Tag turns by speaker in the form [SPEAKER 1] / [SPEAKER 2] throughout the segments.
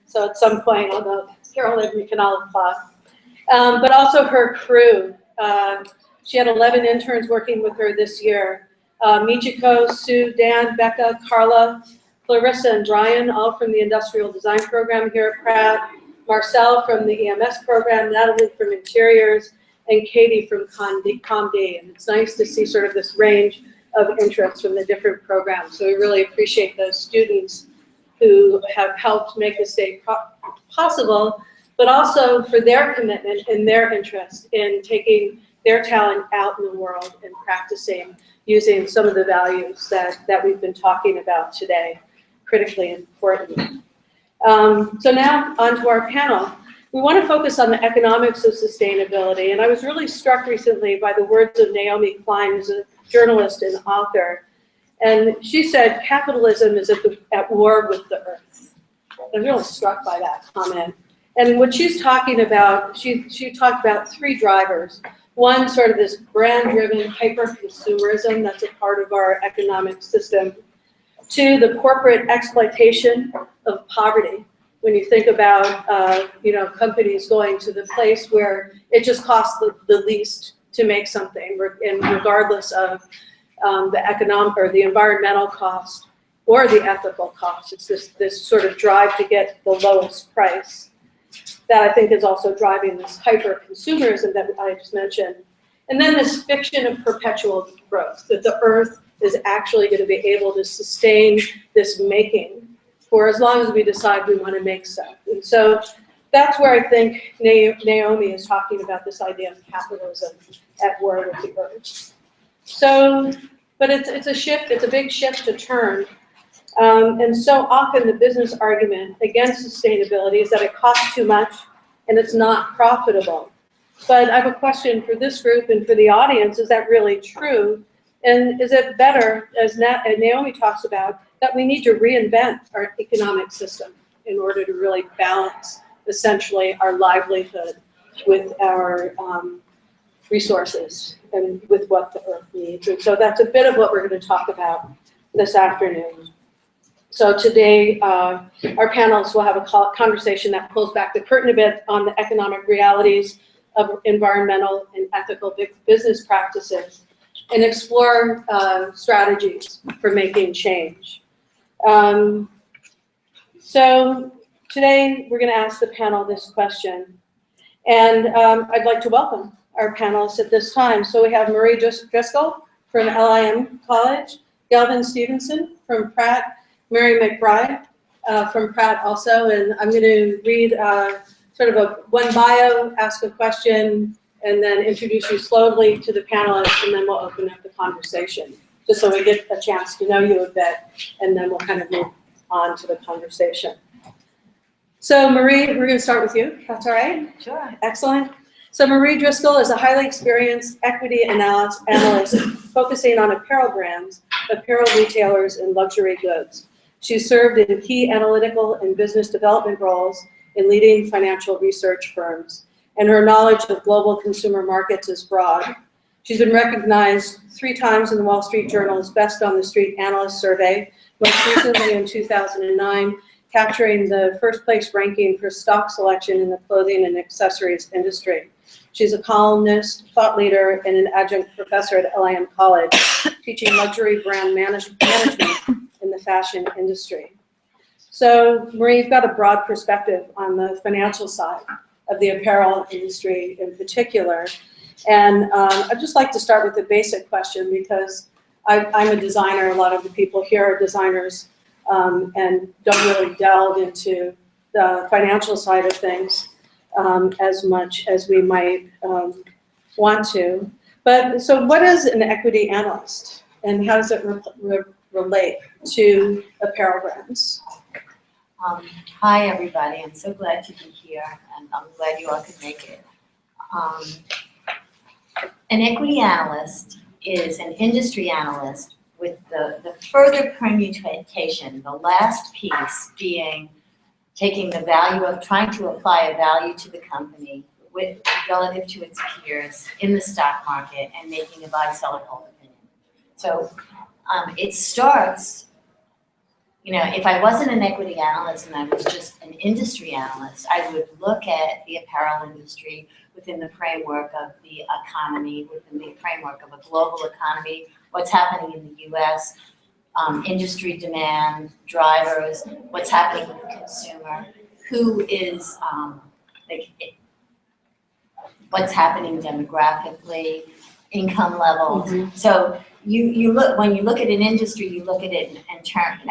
[SPEAKER 1] So at some point, although Carolyn, we can all applaud. But also her crew. She had 11 interns working with her this year. Michiko, Sue, Dan, Becca, Carla, Clarissa, and Brian, all from the Industrial Design Program here at Pratt. Marcel from the EMS program, Natalie from Interiors, and Katie from ComD. And it's nice to see sort of this range of interests from the different programs. So we really appreciate those students who have helped make this day possible, but also for their commitment and their interest in taking their talent out in the world and practicing using some of the values that we've been talking about today, critically important. So now on to our panel. We want to focus on the economics of sustainability, and I was really struck recently by the words of Naomi Klein, who's a journalist and author, and she said capitalism is at war with the earth. I'm really struck by that comment. And what she's talking about, she talked about three drivers. One, sort of this brand-driven hyper-consumerism that's a part of our economic system. Two, the corporate exploitation of poverty. When you think about companies going to the place where it just costs the least to make something, and regardless of the economic or the environmental cost or the ethical cost, it's this sort of drive to get the lowest price that I think is also driving this hyper-consumerism that I just mentioned. And then this fiction of perpetual growth, that the earth is actually going to be able to sustain this making for as long as we decide we want to make stuff. And so that's where I think Naomi is talking about this idea of capitalism at war with the earth. So, but it's a shift, it's a big shift to turn. And so often the business argument against sustainability is that it costs too much and it's not profitable. But I have a question for this group and for the audience, is that really true? And is it better, as Naomi talks about, that we need to reinvent our economic system in order to really balance essentially our livelihood with our resources and with what the earth needs? And so that's a bit of what we're going to talk about this afternoon. So today, our panelists will have a conversation that pulls back the curtain a bit on the economic realities of environmental and ethical business practices and explore strategies for making change. So today, we're going to ask the panel this question. And I'd like to welcome our panelists at this time. So we have Marie Driscoll from LIM College, Galvin Stevenson from Pratt, Mary Mcbride from Pratt also, and I'm going to read sort of one bio, ask a question, and then introduce you slowly to the panelists, and then we'll open up the conversation, just so we get a chance to know you a bit, and then we'll kind of move on to the conversation. So Marie, we're going to start with you, if that's all right?
[SPEAKER 2] Sure.
[SPEAKER 1] Excellent. So Marie Driscoll is a highly experienced equity analyst focusing on apparel brands, apparel retailers, and luxury goods. She's served in key analytical and business development roles in leading financial research firms, and her knowledge of global consumer markets is broad. She's been recognized 3 times in the Wall Street Journal's Best on the Street Analyst Survey, most recently in 2009, capturing the first place ranking for stock selection in the clothing and accessories industry. She's a columnist, thought leader, and an adjunct professor at LIM College, teaching luxury brand management in the fashion industry. So Marie, you've got a broad perspective on the financial side of the apparel industry in particular. And I'd just like to start with a basic question, because I'm a designer. A lot of the people here are designers and don't really delve into the financial side of things as much as we might want to. But so what is an equity analyst, and how does it relate to apparel brands?
[SPEAKER 2] Hi, everybody. I'm so glad to be here, and I'm glad you all could make it. An equity analyst is an industry analyst with the further permutation, the last piece being taking the value of, trying to apply a value to the company relative to its peers in the stock market and making a buy, sell, or hold opinion. So it starts, if I wasn't an equity analyst and I was just an industry analyst, I would look at the apparel industry within the framework of the economy, within the framework of a global economy, what's happening in the US, industry demand, drivers, what's happening with the consumer, who is, what's happening demographically, income levels. So you look, when you look at an industry, you look at it in terms,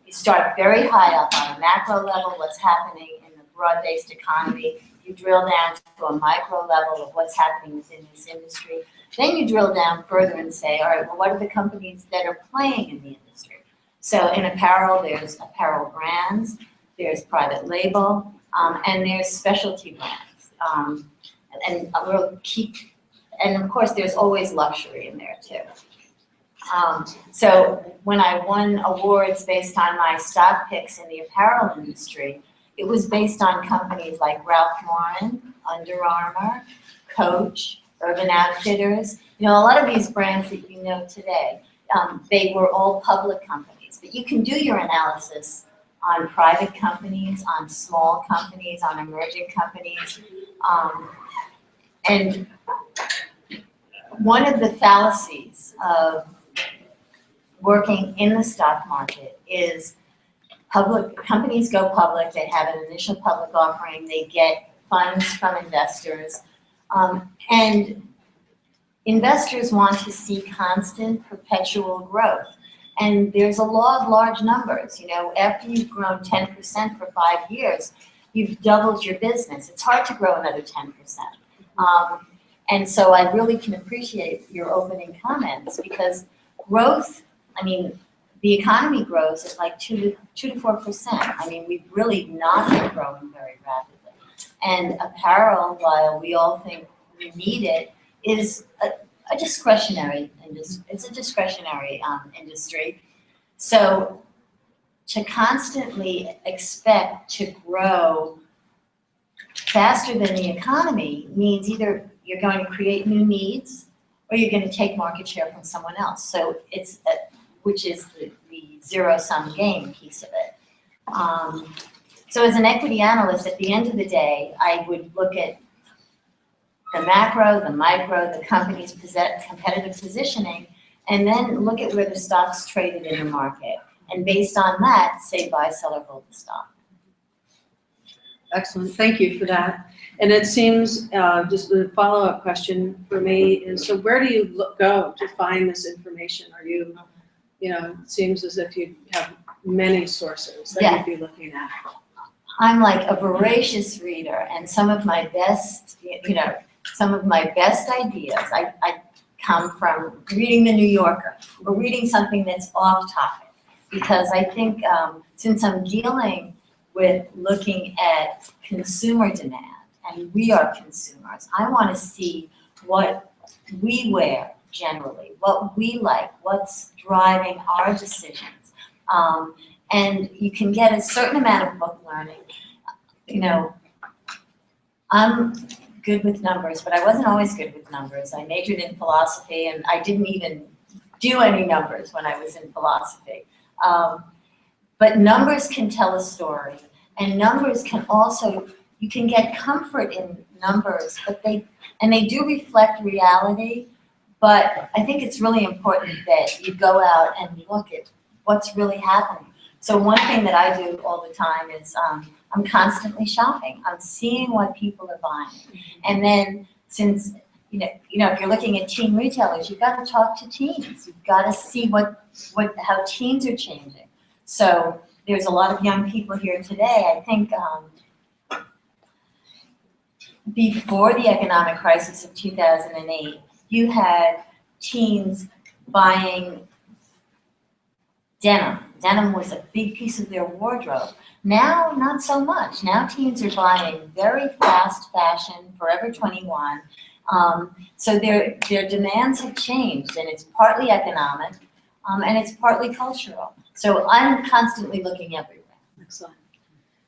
[SPEAKER 2] you start very high up on a macro level, what's happening in the broad-based economy. You drill down to a micro level of what's happening within this industry. Then you drill down further and say, all right, well, what are the companies that are playing in the industry? So in apparel, there's apparel brands, there's private label, and there's specialty brands. And of course, there's always luxury in there too. So when I won awards based on my stock picks in the apparel industry, it was based on companies like Ralph Lauren, Under Armour, Coach, Urban Outfitters. A lot of these brands that you know today, they were all public companies. But you can do your analysis on private companies, on small companies, on emerging companies. And one of the fallacies of working in the stock market is companies go public, they have an initial public offering, they get funds from investors, and investors want to see constant, perpetual growth. And there's a law of large numbers. After you've grown 10% for 5 years, you've doubled your business. It's hard to grow another 10%. And so I really can appreciate your opening comments, because growth, the economy grows at like 2 to 4%. We've really not been growing very rapidly. And apparel, while we all think we need it, is a discretionary industry. It's a discretionary industry. So to constantly expect to grow faster than the economy means either you're going to create new needs or you're going to take market share from someone else. So it's which is the zero-sum game piece of it. So as an equity analyst, at the end of the day, I would look at the macro, the micro, the company's competitive positioning, and then look at where the stock's traded in the market. And based on that, say buy, sell, or hold the stock.
[SPEAKER 1] Excellent, thank you for that. And it seems, just a follow-up question for me is, so where do you go to find this information? Are you, it seems as if you have many sources that you'd be looking at.
[SPEAKER 2] I'm like a voracious reader, and some of my best, some of my best ideas, I come from reading the New Yorker or reading something that's off topic, because I think since I'm dealing with looking at consumer demand, and we are consumers, I want to see what we wear generally, what we like, what's driving our decisions. And you can get a certain amount of book learning. I'm good with numbers, but I wasn't always good with numbers. I majored in philosophy, and I didn't even do any numbers when I was in philosophy. But numbers can tell a story, and numbers can also, you can get comfort in numbers, but they do reflect reality. But I think it's really important that you go out and look at what's really happening. So one thing that I do all the time is I'm constantly shopping. I'm seeing what people are buying. And then since, if you're looking at teen retailers, you've got to talk to teens. You've got to see how teens are changing. So there's a lot of young people here today. I think before the economic crisis of 2008, you had teens buying denim. Denim was a big piece of their wardrobe. Now, not so much. Now teens are buying very fast fashion, Forever 21. So their demands have changed, and it's partly economic, and it's partly cultural. So I'm constantly looking everywhere.
[SPEAKER 1] Excellent.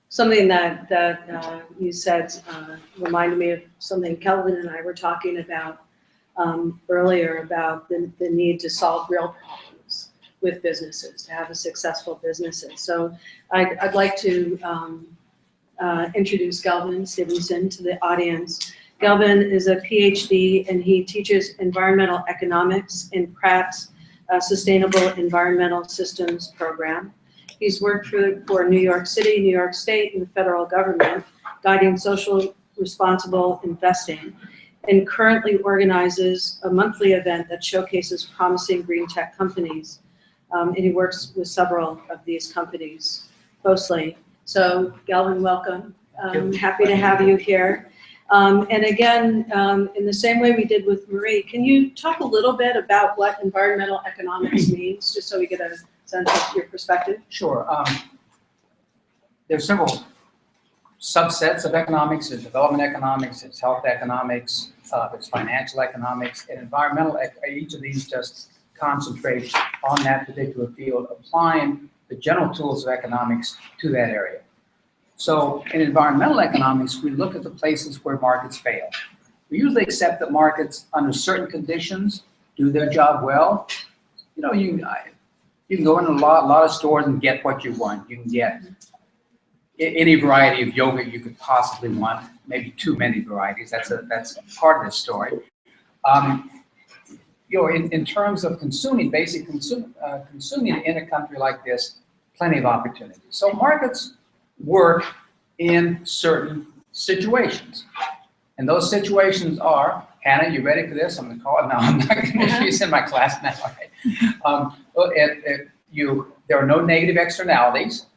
[SPEAKER 1] Something that you said reminded me of something Kelvin and I were talking about earlier, about the need to solve real problems with businesses, to have a successful businesses. So I'd like to introduce Galvin Stevenson to the audience. Galvin is a PhD and he teaches environmental economics in Pratt's Sustainable Environmental Systems program. He's worked for New York City, New York State, and the federal government, guiding social responsible investing, and currently organizes a monthly event that showcases promising green tech companies. And he works with several of these companies closely. So Galvin, welcome. Happy to have you here. And again, in the same way we did with Marie, can you talk a little bit about what environmental economics means, just so we get a sense of your perspective?
[SPEAKER 3] Sure. There's several subsets of economics. There's development economics, it's health economics, there's financial economics, and environmental. Each of these just concentrate on that particular field, applying the general tools of economics to that area. So in environmental economics, we look at the places where markets fail. We usually accept that markets, under certain conditions, do their job well. You know, you can go in a lot of stores and get what you want. You can get any variety of yogurt you could possibly want, maybe too many varieties. That's part of this story. You know, in terms of consuming, consuming in a country like this, plenty of opportunities. So markets work in certain situations. And those situations are, Hannah, you ready for this? I'm going to call it now. I'm not going to she's in my class now. Right? There are no negative externalities.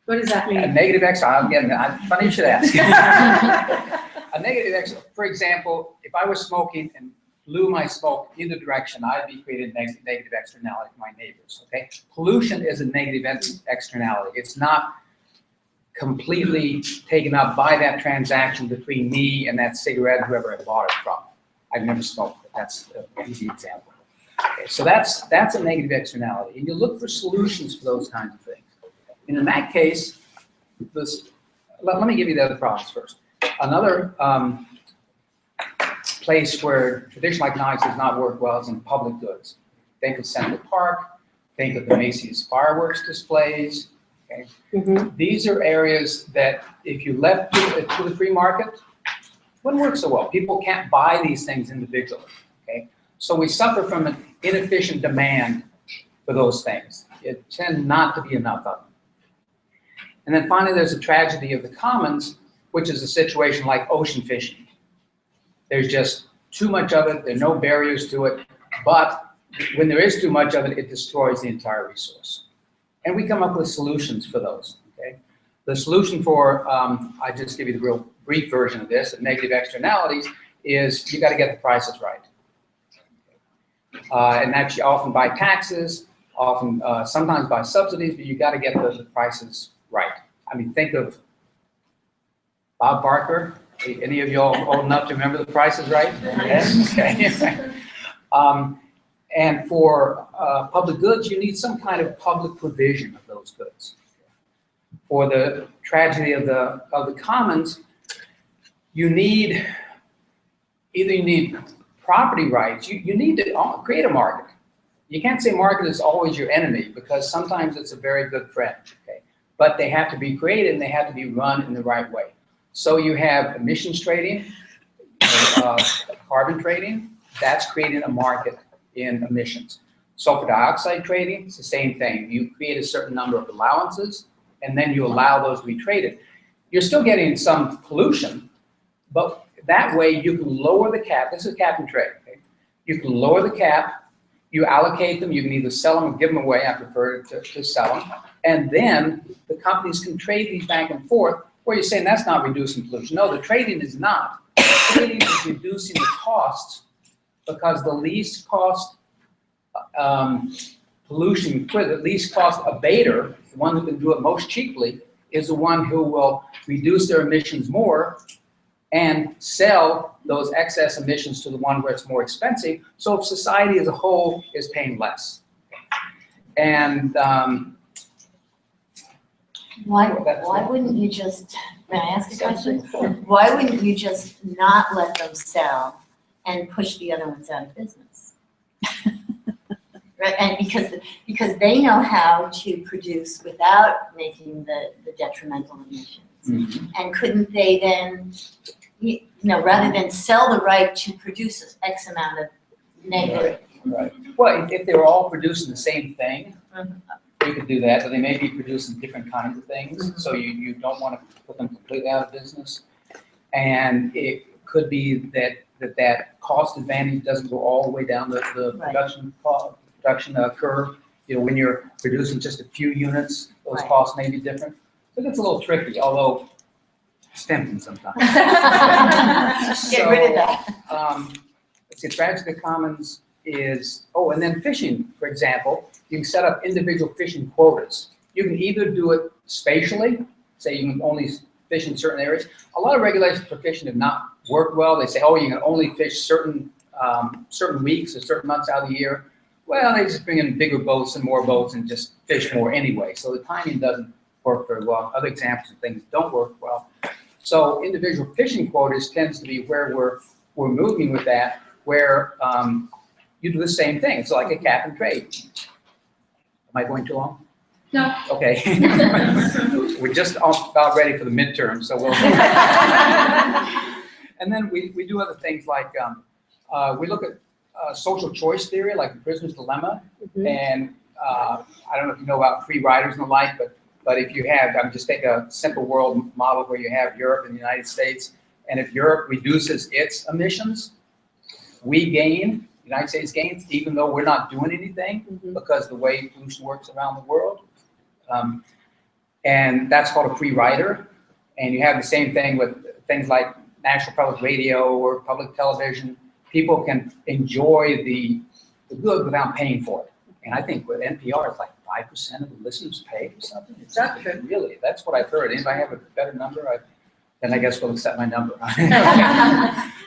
[SPEAKER 1] What does that mean?
[SPEAKER 3] A negative externality, funny you should ask. A negative externality, for example, if I was smoking and blew my smoke either direction, I'd be creating negative externality for my neighbors, okay? Pollution is a negative externality. It's not completely taken up by that transaction between me and that cigarette, whoever I bought it from. I've never smoked, but that's an easy example. Okay, so that's a negative externality. And you look for solutions for those kinds of things. And in that case, let me give you the other problems first. Another place where traditional economics does not work well is in public goods. Think of Central Park, think of the Macy's fireworks displays. Okay? Mm-hmm. These are areas that if you left to the free market, wouldn't work so well. People can't buy these things individually. Okay? So we suffer from an inefficient demand for those things. It tends not to be enough of them. And then finally, there's a tragedy of the commons, which is a situation like ocean fishing. There's just too much of it, there are no barriers to it, but when there is too much of it, it destroys the entire resource. And we come up with solutions for those, okay? The solution for, I just give you the real brief version of this, of negative externalities, is you gotta get the prices right. And that's often by taxes, often, sometimes by subsidies, but you gotta get the prices right. I mean, think of Bob Barker. Any of you all old enough to remember The Price is Right? Yes? Okay. And for public goods, you need some kind of public provision of those goods. For the tragedy of the commons, you need property rights. You need to create a market. You can't say market is always your enemy, because sometimes it's a very good friend. Okay? But they have to be created and they have to be run in the right way. So you have emissions trading, carbon trading, that's creating a market in emissions. Sulfur dioxide trading, it's the same thing. You create a certain number of allowances, and then you allow those to be traded. You're still getting some pollution, but that way you can lower the cap. This is cap and trade. Okay? You can lower the cap, you allocate them, you can either sell them or give them away. I prefer to sell them. And then the companies can trade these back and forth, where you're saying that's not reducing pollution. No, the trading is not. The trading is reducing the costs, because the least cost pollution, the least cost abater, the one who can do it most cheaply, is the one who will reduce their emissions more and sell those excess emissions to the one where it's more expensive. So if society as a whole is paying less. And
[SPEAKER 2] why wouldn't you just, may I ask a question? Why wouldn't you just not let them sell and push the other ones out of business? Right, and because they know how to produce without making the detrimental emissions.
[SPEAKER 3] Mm-hmm.
[SPEAKER 2] And couldn't they then, rather than sell the right to produce X amount of negative.
[SPEAKER 3] Right. Well, if they were all producing the same thing,
[SPEAKER 2] Mhm.
[SPEAKER 3] you could do that, but they may be producing different kinds of things, so you don't want to put them completely out of business. And it could be that cost advantage doesn't go all the way down the
[SPEAKER 2] Right.
[SPEAKER 3] production curve. When you're producing just a few units, those
[SPEAKER 2] Right.
[SPEAKER 3] costs may be different. So it's a little tricky, although it's tempting sometimes.
[SPEAKER 2] Get rid of that.
[SPEAKER 3] Let's see, strategy of the commons is, and then fishing, for example, you can set up individual fishing quotas. You can either do it spatially, say you can only fish in certain areas. A lot of regulations for fishing have not worked well. They say, you can only fish certain weeks or certain months out of the year. Well, they just bring in bigger boats and more boats and just fish more anyway. So the timing doesn't work very well. Other examples of things don't work well. So individual fishing quotas tends to be where we're moving with that, where you do the same thing. It's like a cap and trade. Am I going too long?
[SPEAKER 1] No.
[SPEAKER 3] Okay. We're just about ready for the midterm, so we'll. And then we do other things like we look at social choice theory, like the prisoner's dilemma.
[SPEAKER 1] Mhm.
[SPEAKER 3] And I don't know if you know about free riders and the like, but if you have, just take a simple world model where you have Europe and the United States, and if Europe reduces its emissions, we gain, the United States gains, even though we're not doing anything,
[SPEAKER 1] Mhm.
[SPEAKER 3] because the way pollution works around the world. And that's called a free rider. And you have the same thing with things like National Public Radio or public television. People can enjoy the good without paying for it. And I think with NPR, it's like 5% of the listeners pay or something. It's
[SPEAKER 1] That's true.
[SPEAKER 3] Really, that's what I've heard. Anybody have a better number? Then I guess we'll accept my number.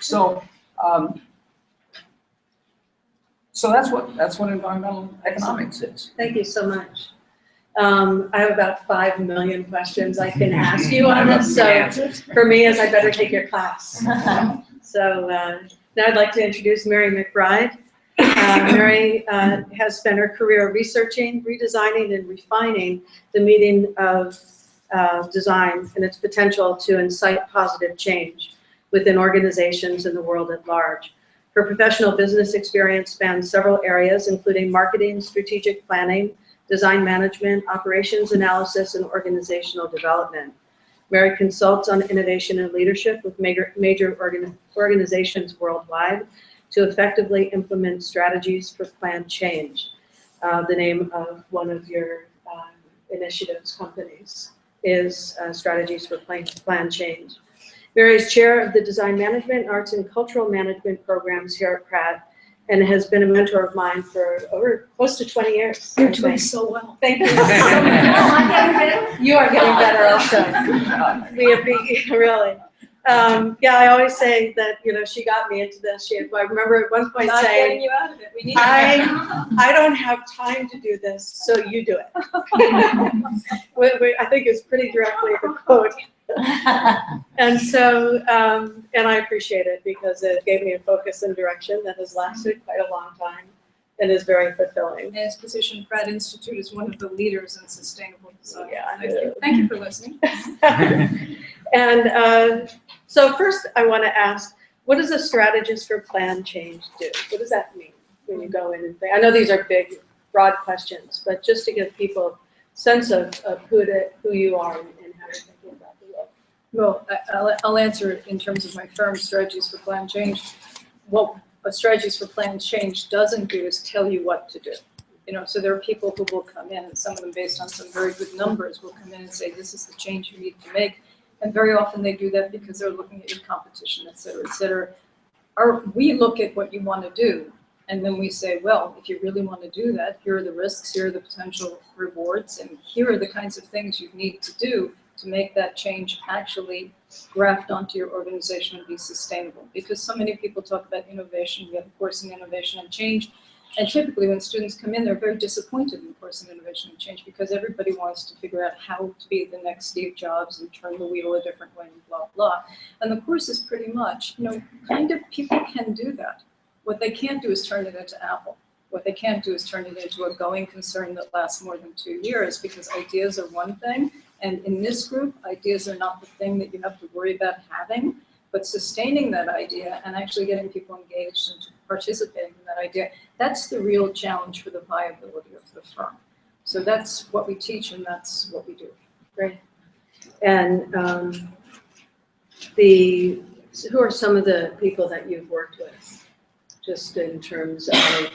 [SPEAKER 3] So that's what environmental economics is.
[SPEAKER 1] Thank you so much. I have about 5 million questions I can ask you on this, so for me, I better take your class. So now I'd like to introduce Mary Mcbride. Mary has spent her career researching, redesigning, and refining the meaning of design and its potential to incite positive change within organizations and the world at large. Her professional business experience spans several areas, including marketing, strategic planning, design management, operations analysis, and organizational development. Mary consults on innovation and leadership with major organizations worldwide to effectively implement strategies for planned change. The name of one of your initiatives, companies, is Strategies for Planned Change. Mary is chair of the Design Management, Arts and Cultural Management programs here at Pratt, and has been a mentor of mine for over close to 20 years.
[SPEAKER 4] You're doing so well.
[SPEAKER 1] Thank you.
[SPEAKER 2] I'm getting better.
[SPEAKER 1] You are getting better also. Really. I always say that, she got me into this. I remember at one point
[SPEAKER 4] Not
[SPEAKER 1] saying,
[SPEAKER 4] getting you out of it. We need
[SPEAKER 1] I don't have time to do this, so you do it. I think it's pretty directly the quote. And so, and I appreciate it because it gave me a focus and direction that has lasted quite a long time and is very fulfilling.
[SPEAKER 4] And his position, Pratt Institute is one of the leaders in sustainable design.
[SPEAKER 1] Yeah.
[SPEAKER 4] Thank you. Thank you for listening.
[SPEAKER 1] And so first I want to ask, what does a strategist for planned change do? What does that mean when you go in and think? I know these are big, broad questions, but just to give people a sense of who you are and how you're thinking about the world.
[SPEAKER 4] Well, I'll answer it in terms of my firm, Strategies for Planned Change. What Strategies for Planned Change doesn't do is tell you what to do. So there are people who will come in, and some of them based on some very good numbers will come in and say, this is the change you need to make. And very often they do that because they're looking at your competition, et cetera, et cetera. We look at what you want to do, and then we say, well, if you really want to do that, here are the risks, here are the potential rewards, and here are the kinds of things you need to do to make that change actually graft onto your organization and be sustainable. Because so many people talk about innovation. We have a course in innovation and change. And typically when students come in, they're very disappointed in the course in innovation and change because everybody wants to figure out how to be the next Steve Jobs and turn the wheel a different way and blah, blah. And the course is pretty much, kind of people can do that. What they can't do is turn it into Apple. What they can't do is turn it into a going concern that lasts more than 2 years, because ideas are one thing, and in this group, ideas are not the thing that you have to worry about having, but sustaining that idea and actually getting people engaged and participating in that idea, that's the real challenge for the viability of the firm. So that's what we teach and that's what we do.
[SPEAKER 1] Great. And who are some of the people that you've worked with, just in terms of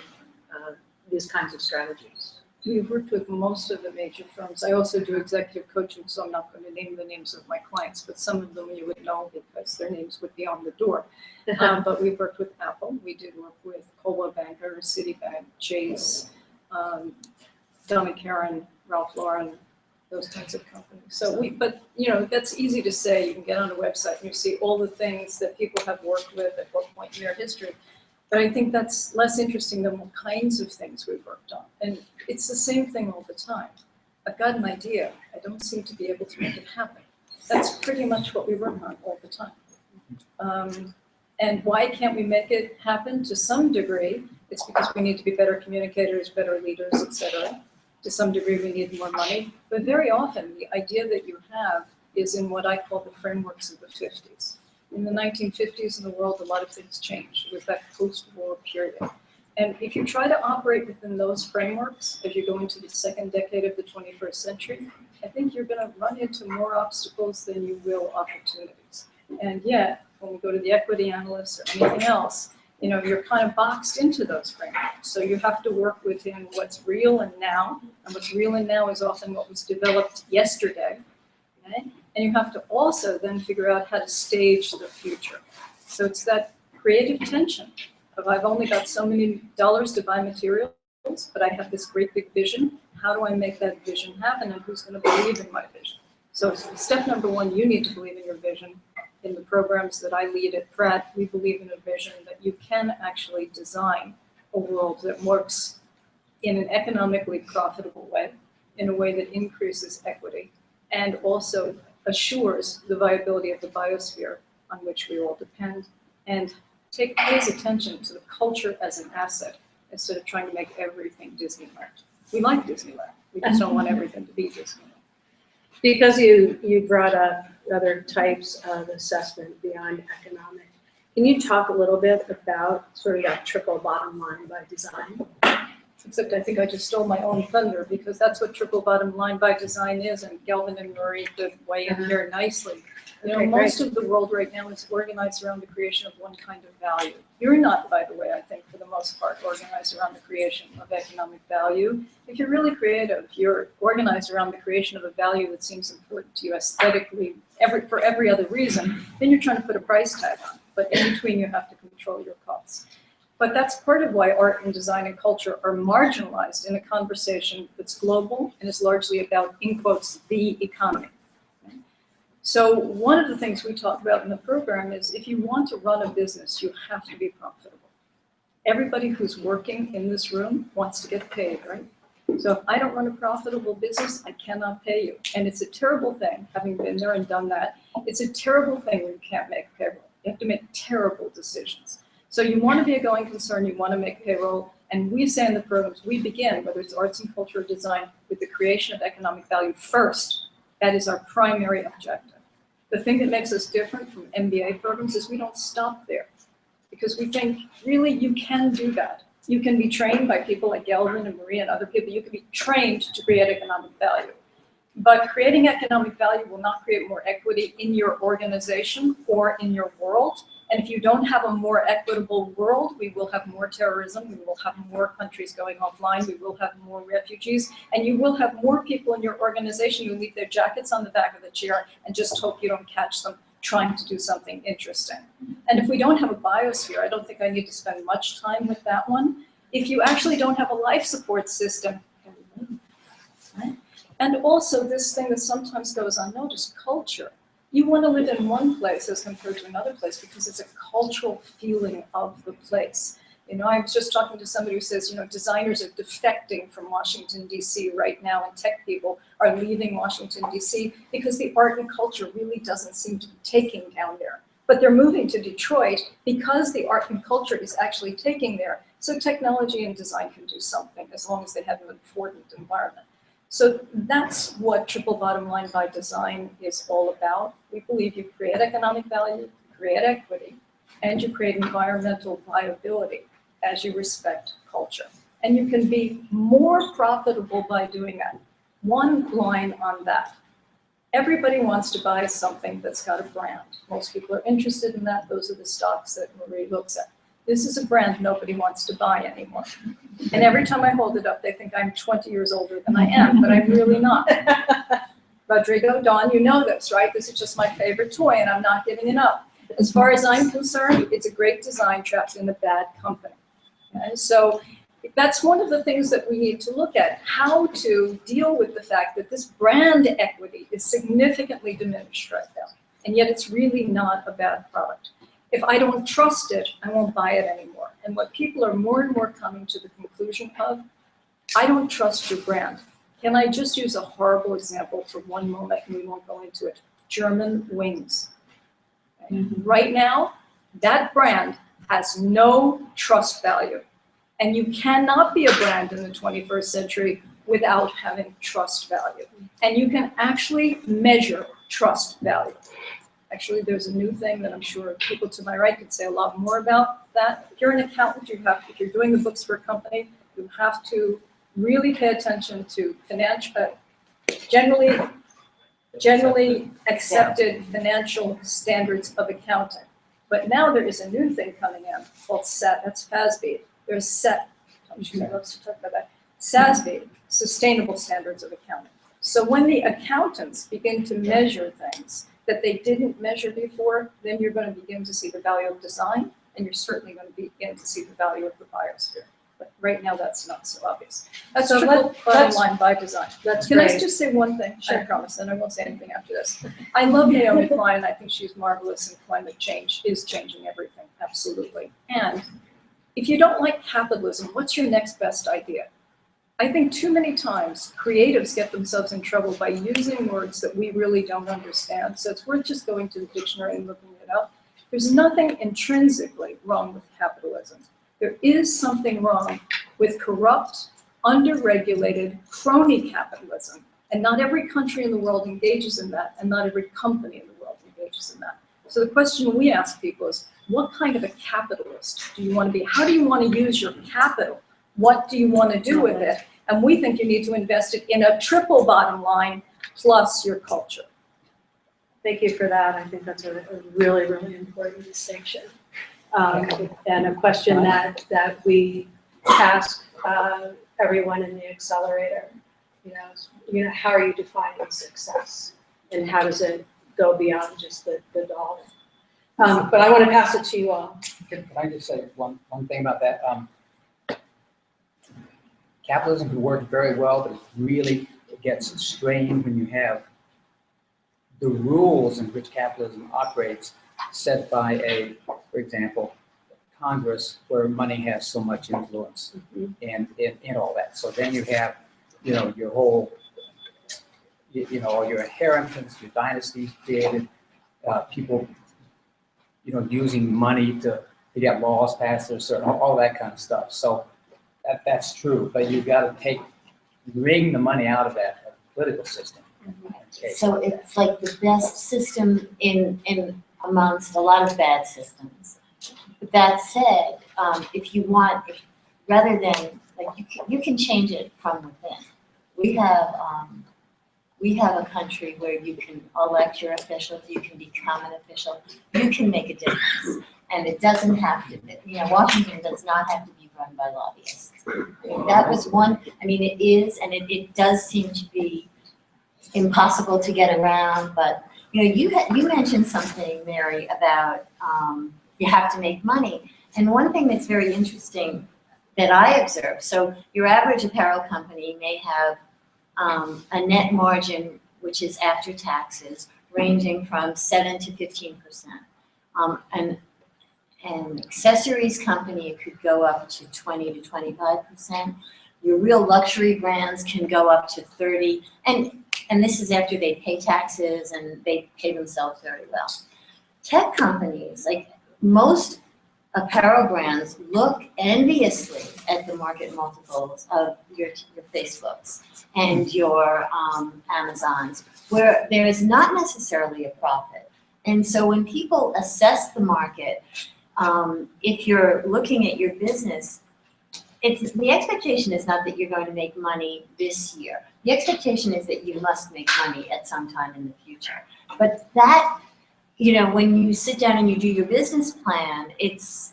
[SPEAKER 1] these kinds of strategies?
[SPEAKER 4] We've worked with most of the major firms. I also do executive coaching, so I'm not going to name the names of my clients, but some of them you would know because their names would be on the door. But we've worked with Apple. We did work with Coldwell Banker, Citibank, Chase, Donna Karan, Ralph Lauren, those kinds of companies. So but you know, that's easy to say. You can get on a website and you see all the things that people have worked with at what point in their history. But I think that's less interesting than what kinds of things we've worked on. And it's the same thing all the time. I've got an idea. I don't seem to be able to make it happen. That's pretty much what we work on all the time. And why can't we make it happen? To some degree, it's because we need to be better communicators, better leaders, etc. To some degree, we need more money. But very often, the idea that you have is in what I call the frameworks of the 50s. In the 1950s in the world, a lot of things changed. It was that post-war period. And if you try to operate within those frameworks as you go into the second decade of the 21st century, I think you're going to run into more obstacles than you will opportunities. And yet, when we go to the equity analysts or anything else, you know, you're kind of boxed into those frameworks. So you have to work within what's real and now. And what's real and now is often what was developed yesterday. Okay? And you have to also then figure out how to stage the future. So it's that creative tension of I've only got so many dollars to buy materials, but I have this great big vision. How do I make that vision happen, and who's going to believe in my vision? So step number one, you need to believe in your vision. In the programs that I lead at Pratt, we believe in a vision that you can actually design a world that works in an economically profitable way, in a way that increases equity, and also assures the viability of the biosphere on which we all depend, and pays attention to the culture as an asset instead of trying to make everything Disneyland. We like Disneyland. We just don't want everything to be Disneyland.
[SPEAKER 1] Because you brought up other types of assessment beyond economic, can you talk a little bit about sort of that triple bottom line by design?
[SPEAKER 4] Except I think I just stole my own thunder, because that's what triple bottom line by design is, and Galvin and Marie did weigh in here nicely. You know, most of the world right now is organized around the creation of one kind of value. You're not, by the way, I think, for the most part, organized around the creation of economic value. If you're really creative, you're organized around the creation of a value that seems important to you aesthetically, for every other reason, then you're trying to put a price tag on. But in between, you have to control your costs. But that's part of why art and design and culture are marginalized in a conversation that's global and is largely about, in quotes, the economy. So one of the things we talk about in the program is if you want to run a business, you have to be profitable. Everybody who's working in this room wants to get paid, right? So if I don't run a profitable business, I cannot pay you. And it's a terrible thing, having been there and done that. It's a terrible thing when you can't make payroll. You have to make terrible decisions. So you want to be a going concern, you want to make payroll, and we say in the programs, we begin, whether it's arts and culture or design, with the creation of economic value first. That is our primary objective. The thing that makes us different from MBA programs is we don't stop there, because we think, really, you can do that. You can be trained by people like Galvin and Marie and other people. You can be trained to create economic value. But creating economic value will not create more equity in your organization or in your world. And if you don't have a more equitable world, we will have more terrorism, we will have more countries going offline, we will have more refugees, and you will have more people in your organization who leave their jackets on the back of the chair and just hope you don't catch them trying to do something interesting. And if we don't have a biosphere, I don't think I need to spend much time with that one. If you actually don't have a life support system, right? And also this thing that sometimes goes unnoticed, culture. You want to live in one place as compared to another place because it's a cultural feeling of the place. You know, I was just talking to somebody who says, you know, designers are defecting from Washington, D.C. right now, and tech people are leaving Washington, D.C. because the art and culture really doesn't seem to be taking down there. But they're moving to Detroit because the art and culture is actually taking there. So technology and design can do something as long as they have an affordant environment. So that's what triple bottom line by design is all about. We believe you create economic value, create equity, and you create environmental viability as you respect culture. And you can be more profitable by doing that. One line on that. Everybody wants to buy something that's got a brand. Most people are interested in that. Those are the stocks that Marie looks at. This is a brand nobody wants to buy anymore. And every time I hold it up, they think I'm 20 years older than I am, but I'm really not. Rodrigo, Dawn, you know this, right? This is just my favorite toy, and I'm not giving it up. As far as I'm concerned, it's a great design trapped in a bad company. Okay? So that's one of the things that we need to look at, how to deal with the fact that this brand equity is significantly diminished right now, and yet it's really not a bad product. If I don't trust it, I won't buy it anymore. And what people are more and more coming to the conclusion of, I don't trust your brand. Can I just use a horrible example for one moment, and we won't go into it? German wings. Okay? Right now, that brand has no trust value. And you cannot be a brand in the 21st century without having trust value. And you can actually measure trust value. Actually, there's a new thing that I'm sure people to my right could say a lot more about that. If you're an accountant, if you're doing the books for a company, you have to really pay attention to generally accepted financial standards of accounting. But now there is a new thing coming in called SET, that's FASB. There's SET, she loves to talk about that. SASB, Sustainable Standards of Accounting. So when the accountants begin to measure things that they didn't measure before, then you're going to begin to see the value of design, and you're certainly going to begin to see the value of the biosphere. But right now, that's not so obvious. That's
[SPEAKER 1] So
[SPEAKER 4] triple bottom line by design. Can I
[SPEAKER 1] great.
[SPEAKER 4] just say one thing?
[SPEAKER 1] Sure.
[SPEAKER 4] I promise, and I won't say anything after this. I love Naomi Klein. I think she's marvelous, and climate change is changing everything, absolutely. And if you don't like capitalism, what's your next best idea? I think too many times creatives get themselves in trouble by using words that we really don't understand. So it's worth just going to the dictionary and looking it up. There's nothing intrinsically wrong with capitalism. There is something wrong with corrupt, under-regulated crony capitalism. And not every country in the world engages in that, and not every company in the world engages in that. So the question we ask people is, what kind of a capitalist do you want to be? How do you want to use your capital? What do you want to do with it? And we think you need to invest it in a triple bottom line plus your culture.
[SPEAKER 1] Thank you for that. I think that's a really, really important distinction. And a question that we ask everyone in the accelerator, you know, how are you defining success? And how does it go beyond just the dollar? But I want to pass it to you all.
[SPEAKER 3] Can I just say one thing about that? Capitalism can work very well, but it really gets strained when you have the rules in which capitalism operates set by for example, Congress, where money has so much influence and all that. So then you have, your whole, your inheritance, your dynasty created, people, using money to get laws passed or certain, all that kind of stuff. So that's true, but you've got to wring the money out of that political system.
[SPEAKER 2] So it's like the best system in amongst a lot of bad systems. But that said, if you want, rather than you can change it from within. We have a country where you can elect your officials, you can become an official, you can make a difference, and it doesn't have to. Washington does not have to be run by lobbyists. That was one. It is, and it does seem to be impossible to get around. But you mentioned something, Mary, about you have to make money. And one thing that's very interesting that I observe, so your average apparel company may have a net margin, which is after taxes, ranging from 7 to 15%. An accessories company, it could go up to 20 to 25%. Your real luxury brands can go up to 30, and this is after they pay taxes and they pay themselves very well. Tech companies, like most apparel brands look enviously at the market multiples of your Facebooks and your Amazons, where there is not necessarily a profit. And so when people assess the market, if you're looking at your business, the expectation is not that you're going to make money this year. The expectation is that you must make money at some time in the future. But that, when you sit down and you do your business plan, it's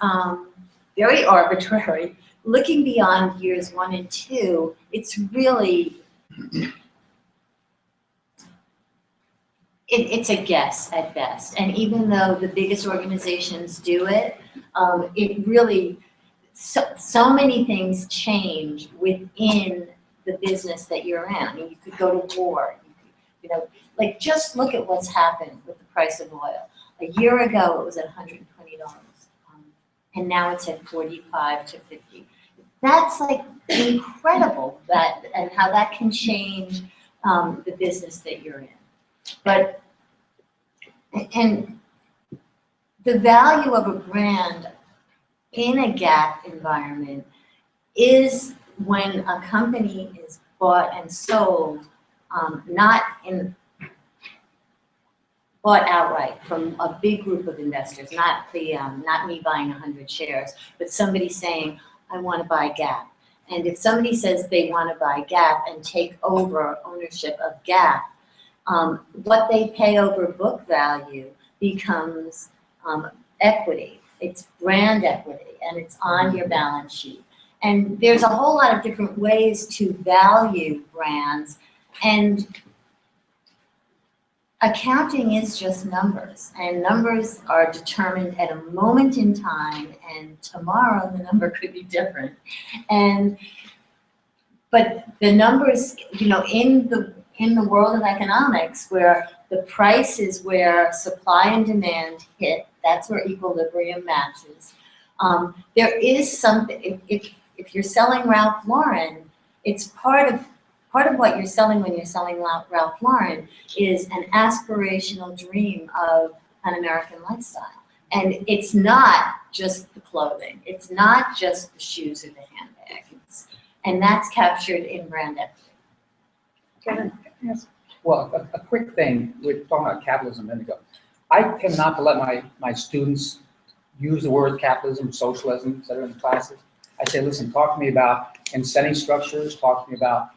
[SPEAKER 2] very arbitrary. Looking beyond years 1 and 2, it's really, it's a guess at best. And even though the biggest organizations do it, it really, so many things change within the business that you're in. I mean, you could go to war. Like just look at what's happened with the price of oil. A year ago, it was at $120, and now it's at 45 to 50. That's like incredible and how that can change the business that you're in. And the value of a brand in a gap environment is when a company is bought and sold, bought outright from a big group of investors, not me buying 100 shares, but somebody saying, I want to buy Gap. And if somebody says they want to buy Gap and take over ownership of Gap, what they pay over book value becomes equity. It's brand equity, and it's on your balance sheet. And there's a whole lot of different ways to value brands, and accounting is just numbers, and numbers are determined at a moment in time, and tomorrow the number could be different. But the numbers, in the world of economics, where the price is where supply and demand hit, that's where equilibrium matches. There is something, if you're selling Ralph Lauren, it's part of what you're selling when you're selling Ralph Lauren is an aspirational dream of an American lifestyle. And it's not just the clothing. It's not just the shoes or the handbag. And that's captured in brand equity.
[SPEAKER 3] Yes. Well, a quick thing, we're talking about capitalism a minute ago. I tend not to let my students use the word capitalism, socialism, et cetera, in classes. I say, listen, talk to me about incentive structures, talk to me about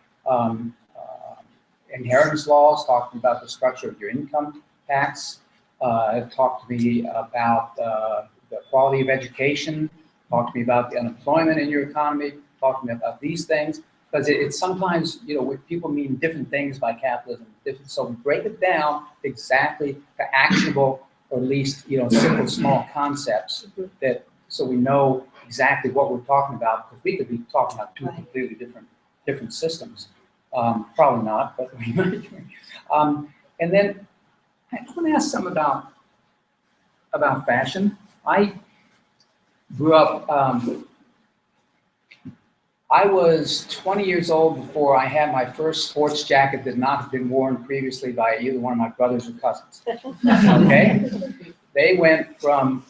[SPEAKER 3] inheritance laws, talk to me about the structure of your income tax, talk to me about the quality of education, talk to me about the unemployment in your economy, talk to me about these things, because it's sometimes, people mean different things by capitalism. So break it down exactly to actionable, or at least, simple, small concepts so we know exactly what we're talking about, because we could be talking about two completely different systems. Probably not, but we might. And then I want to ask some about fashion. I grew up, I was 20 years old before I had my first sports jacket that had not been worn previously by either one of my brothers or cousins. Okay? They went from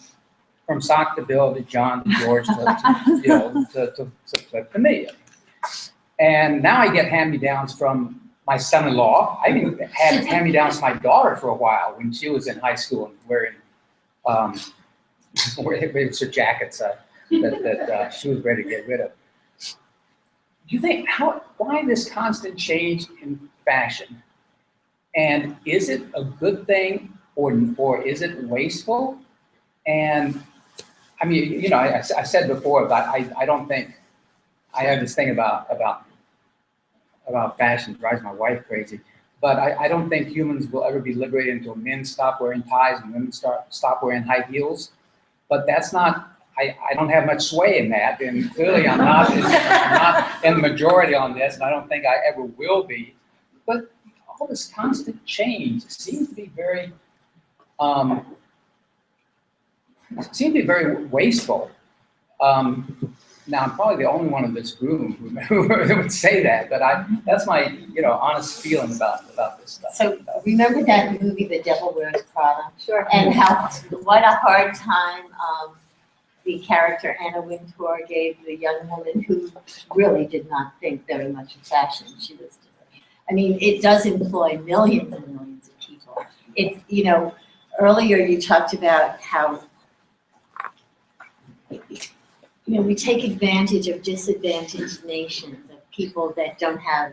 [SPEAKER 3] sock to Bill to John to George to Flip to me. And now I get hand-me-downs from my son-in-law. I even had hand-me-downs to my daughter for a while when she was in high school and wearing her jackets that she was ready to get rid of. Do you think, why this constant change in fashion? And is it a good thing or is it wasteful? And I mean, I said before, but I don't think, I have this thing about fashion, it drives my wife crazy, but I don't think humans will ever be liberated until men stop wearing ties and women stop wearing high heels. But that's not, I don't have much sway in that, and clearly I'm not in the majority on this, and I don't think I ever will be. But all this constant change seems to be very wasteful. Now, I'm probably the only one in this room who would say that, but that's my honest feeling about this stuff.
[SPEAKER 2] So remember that movie, The Devil Wears Prada?
[SPEAKER 1] Sure.
[SPEAKER 2] And what a hard time the character Anna Wintour gave the young woman who really did not think very much of fashion. She was, I mean, it does employ millions and millions of people. It, you know, earlier you talked about how, you know, we take advantage of disadvantaged nations, of people that don't have,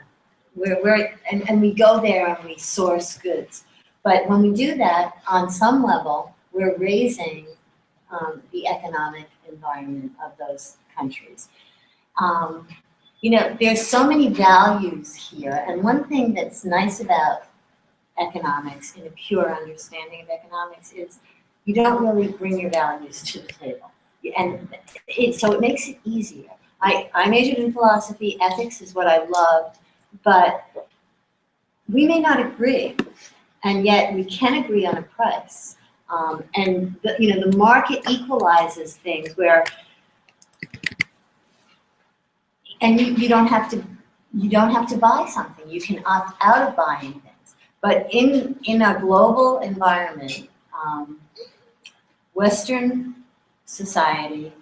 [SPEAKER 2] and we go there and we source goods. But when we do that, on some level, we're raising the economic environment of those countries. You know, there's so many values here, and one thing that's nice about economics, in a pure understanding of economics, is you don't really bring your values to the table. And so it makes it easier. I majored in philosophy, ethics is what I loved, but we may not agree, and yet we can agree on a price. And you know, the market equalizes things where, and you don't have to buy something. You can opt out of buying things. But in a global environment, Western society,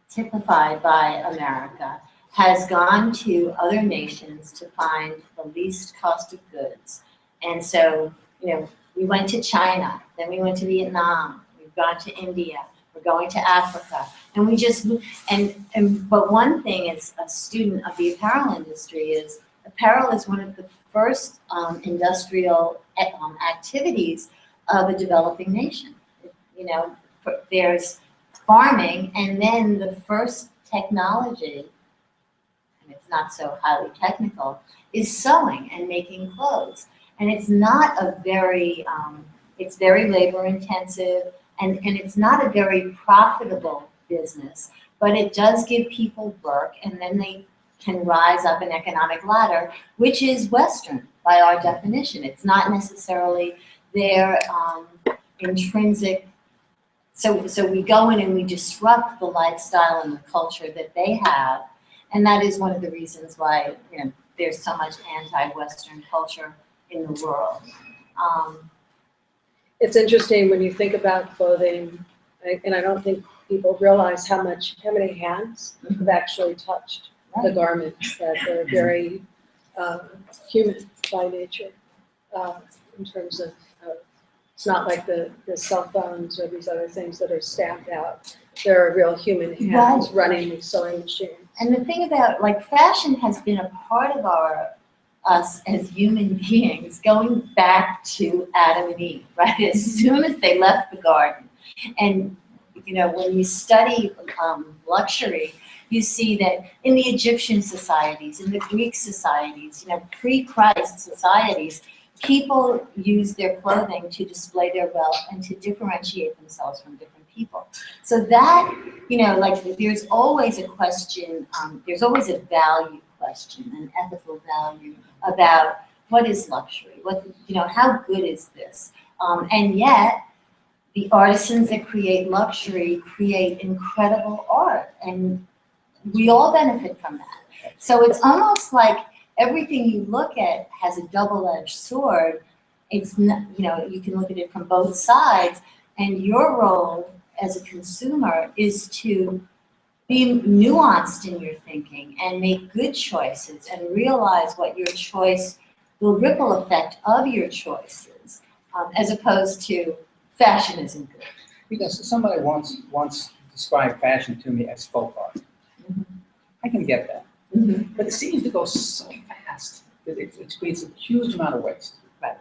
[SPEAKER 2] typified by America, has gone to other nations to find the least cost of goods. And so, you know, we went to China, then we went to Vietnam, we've gone to India, we're going to Africa, and we just, but one thing as a student of the apparel industry is, apparel is one of the first industrial activities of a developing nation. You know, there's farming, and then the first technology, and it's not so highly technical, is sewing and making clothes. And it's not a very, it's very labor intensive, and it's not a very profitable business, but it does give people work, and then they can rise up an economic ladder, which is Western by our definition. It's not necessarily their intrinsic. So we go in and we disrupt the lifestyle and the culture that they have, and that is one of the reasons why, you know, there's so much anti-Western culture in the world.
[SPEAKER 1] It's interesting when you think about clothing, and I don't think people realize how many hands have actually touched the garments, that they're very human by nature, in terms of, it's not like the cell phones or these other things that are stamped out. There are real human hands running these sewing machines.
[SPEAKER 2] And the thing about, like, fashion has been a part of us as human beings going back to Adam and Eve, right? As soon as they left the garden. And, you know, when you study luxury, you see that in the Egyptian societies, in the Greek societies, you know, pre-Christ societies, people use their clothing to display their wealth and to differentiate themselves from different people. So that, you know, like, there's always a question, there's always a value question, an ethical value about what is luxury, what, you know, how good is this? And yet, the artisans that create luxury create incredible art, and we all benefit from that. So it's almost like everything you look at has a double-edged sword. It's not, you know, you can look at it from both sides, and your role as a consumer is to be nuanced in your thinking and make good choices and realize what your choice, the ripple effect of your choices, as opposed to fashion isn't good.
[SPEAKER 3] Because somebody once described fashion to me as folk art.
[SPEAKER 2] Mm-hmm.
[SPEAKER 3] I can get that.
[SPEAKER 2] Mm-hmm.
[SPEAKER 3] But it seems to go so fast that it creates a huge amount of waste.
[SPEAKER 2] Right.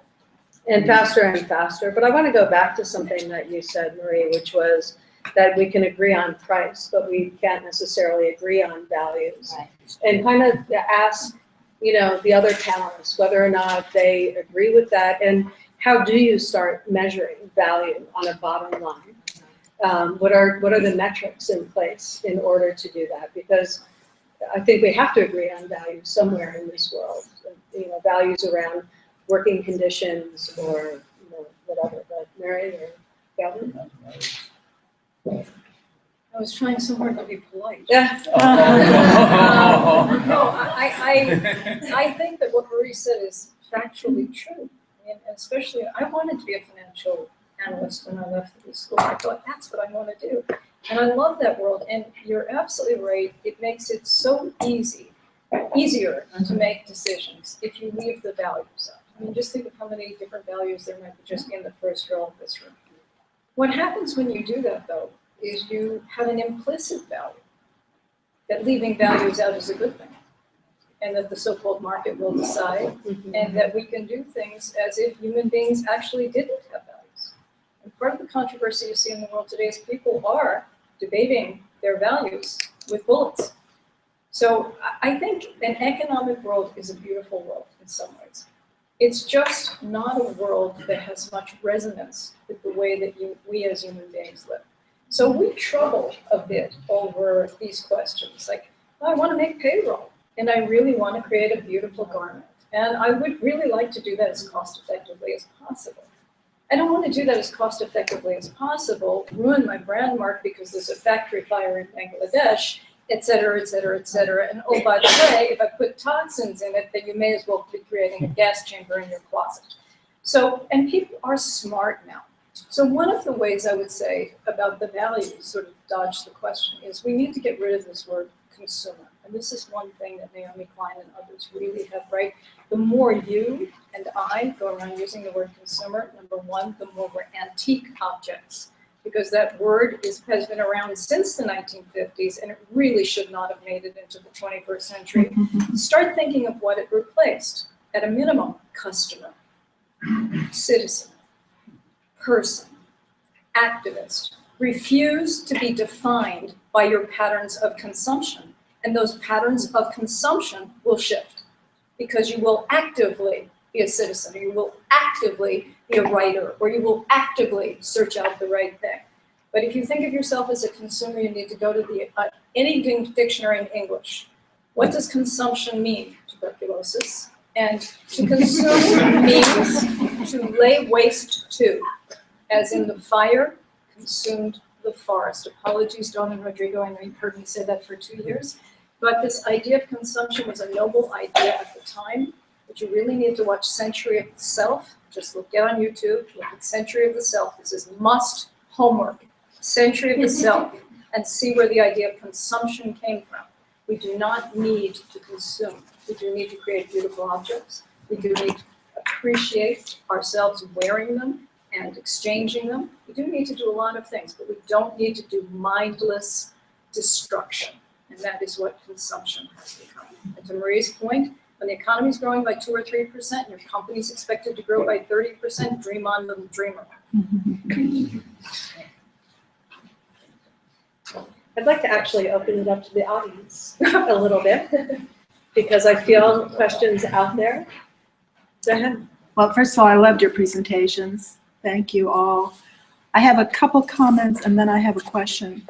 [SPEAKER 1] And faster and faster. But I want to go back to something that you said, Marie, which was that we can agree on price, but we can't necessarily agree on values.
[SPEAKER 2] Right.
[SPEAKER 1] And kind of ask, you know, the other panelists whether or not they agree with that, and how do you start measuring value on a bottom line? What are the metrics in place in order to do that? Because I think we have to agree on values somewhere in this world. You know, values around working conditions or, you know, whatever. But Mary or Gavin?
[SPEAKER 4] I was trying so hard to be polite.
[SPEAKER 1] Yeah.
[SPEAKER 4] No, I think that what Marie said is factually true. And especially, I wanted to be a financial analyst when I left the school. I thought, that's what I want to do. And I love that world, and you're absolutely right, it makes it so easier to make decisions if you leave the values out. I mean, just think of how many different values there might be just in the first row of this room. What happens when you do that, though, is you have an implicit value, that leaving values out is a good thing, and that the so-called market will decide, and that we can do things as if human beings actually didn't have values. And part of the controversy you see in the world today is people are debating their values with bullets. So I think an economic world is a beautiful world in some ways. It's just not a world that has much resonance with the way that we as human beings live. So we trouble a bit over these questions, like, I want to make payroll, and I really want to create a beautiful garment, and I would really like to do that as cost effectively as possible. I don't want to do that as cost effectively as possible, ruin my brand mark because there's a factory fire in Bangladesh, et cetera, et cetera, et cetera. And oh, by the way, if I put toxins in it, then you may as well be creating a gas chamber in your closet. So, and people are smart now. So one of the ways I would say about the values, sort of dodge the question, is we need to get rid of this word consumer. And this is one thing that Naomi Klein and others really have right. The more you and I go around using the word consumer, number one, the more we're antique objects. Because that word has been around since the 1950s, and it really should not have made it into the 21st century. Start thinking of what it replaced. At a minimum, customer, citizen, person, activist. Refuse to be defined by your patterns of consumption. And those patterns of consumption will shift because you will actively be a citizen, or you will actively be a writer, or you will actively search out the right thing. But if you think of yourself as a consumer, you need to go to the any dictionary in English. What does consumption mean? Tuberculosis. And to consume means to lay waste to, as in the fire consumed the forest. Apologies, Dawn and Rodrigo, I know you've heard me say that for 2 years. But this idea of consumption was a noble idea at the time. But you really need to watch Century of the Self. Just get on YouTube, look at Century of the Self. This is must homework. Century of the Self, and see where the idea of consumption came from. We do not need to consume. We do need to create beautiful objects. We do need to appreciate ourselves wearing them and exchanging them. We do need to do a lot of things, but we don't need to do mindless destruction. And that is what consumption has become. And to Marie's point, when the economy is growing by 2 or 3%, and your company is expected to grow by 30%, dream on, little dreamer.
[SPEAKER 1] I'd like to actually open it up to the audience a little bit because I feel questions out there. Go ahead.
[SPEAKER 5] Well, first of all, I loved your presentations. Thank you all. I have a couple comments and then I have a question.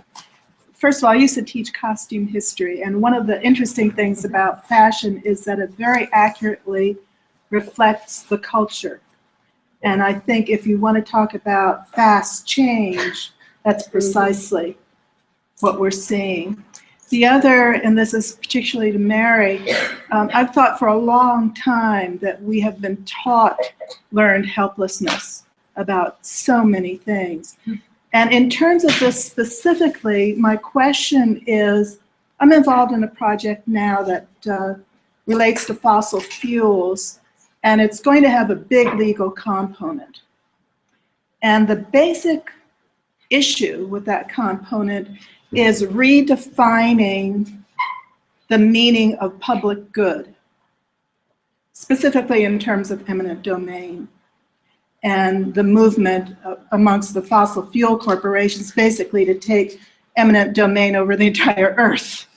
[SPEAKER 5] First of all, I used to teach costume history, and one of the interesting things about fashion is that it very accurately reflects the culture. And I think if you want to talk about fast change, that's precisely what we're seeing. The other, and this is particularly to Mary, I've thought for a long time that we have been taught learned helplessness about so many things. And in terms of this specifically, my question is, I'm involved in a project now that relates to fossil fuels, and it's going to have a big legal component. And the basic issue with that component is redefining the meaning of public good, specifically in terms of eminent domain, and the movement amongst the fossil fuel corporations basically to take eminent domain over the entire earth.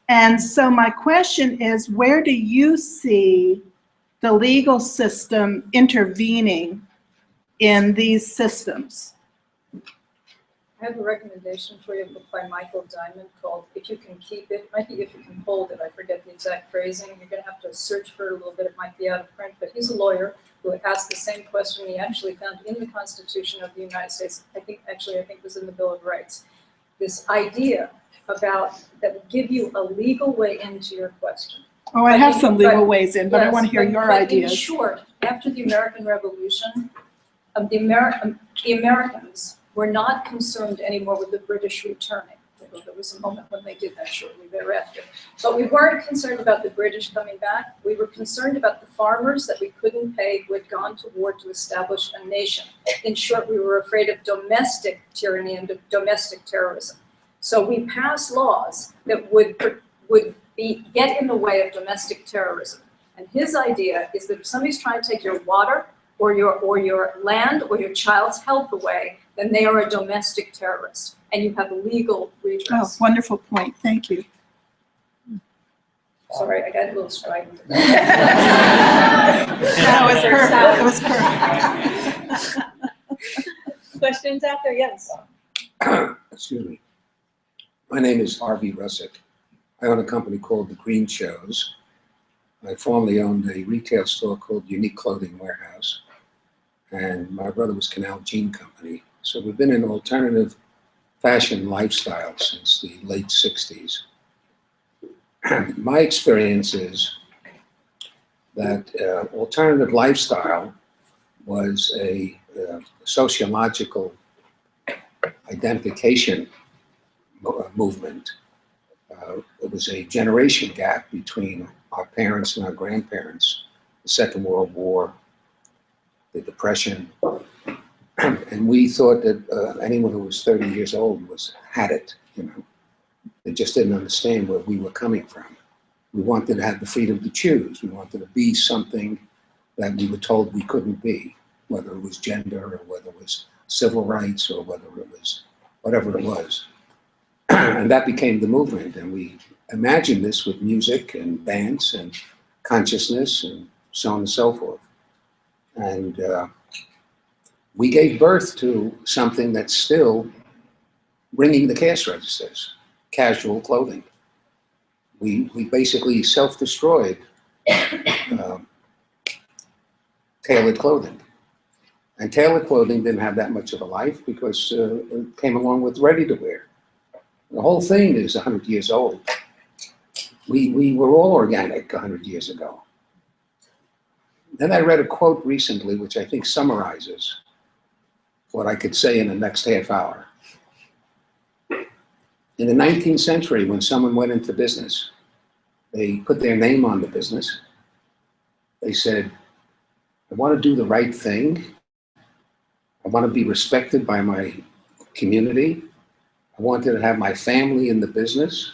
[SPEAKER 5] And so my question is, where do you see the legal system intervening in these systems?
[SPEAKER 4] I have a recommendation for you, a book by Michael Diamond called If You Can Keep It. It might be If You Can Hold It. I forget the exact phrasing. You're going to have to search for it a little bit. It might be out of print. But he's a lawyer who asked the same question he actually found in the Constitution of the United States. I think it was in the Bill of Rights. This idea about that would give you a legal way into your question.
[SPEAKER 5] Oh, I have some legal ways in, but I want to hear your ideas.
[SPEAKER 4] In short, after the American Revolution, the Americans we're not concerned anymore with the British returning. Although there was a moment when they did that shortly thereafter. But we weren't concerned about the British coming back. We were concerned about the farmers that we couldn't pay who had gone to war to establish a nation. In short, we were afraid of domestic tyranny and domestic terrorism. So we passed laws that would get in the way of domestic terrorism. And his idea is that if somebody's trying to take your water or your land or your child's health away, then they are a domestic terrorist, and you have a legal
[SPEAKER 5] Oh,
[SPEAKER 4] redress.
[SPEAKER 5] wonderful point. Thank you.
[SPEAKER 4] Sorry, I got a little strident.
[SPEAKER 5] That was perfect. It was perfect.
[SPEAKER 1] Questions out there? Yes.
[SPEAKER 6] Excuse me. My name is Harvey Russick. I own a company called The Green Shows. I formerly owned a retail store called Unique Clothing Warehouse, and my brother was Canal Jean Company. So we've been in alternative fashion lifestyle since the late 60s. My experience is that alternative lifestyle was a sociological identification movement. It was a generation gap between our parents and our grandparents, the Second World War, the Depression, and we thought that anyone who was 30 years old had it, you know. They just didn't understand where we were coming from. We wanted to have the freedom to choose. We wanted to be something that we were told we couldn't be, whether it was gender or whether it was civil rights or whether it was whatever it was. And that became the movement. And we imagined this with music and dance and consciousness and so on and so forth. And we gave birth to something that's still ringing the cash registers: casual clothing. We basically self-destroyed tailored clothing. And tailored clothing didn't have that much of a life because it came along with ready-to-wear. The whole thing is 100 years old. We were all organic 100 years ago. Then I read a quote recently which I think summarizes what I could say in the next half hour. In the 19th century, when someone went into business, they put their name on the business. They said, I want to do the right thing. I want to be respected by my community. I wanted to have my family in the business,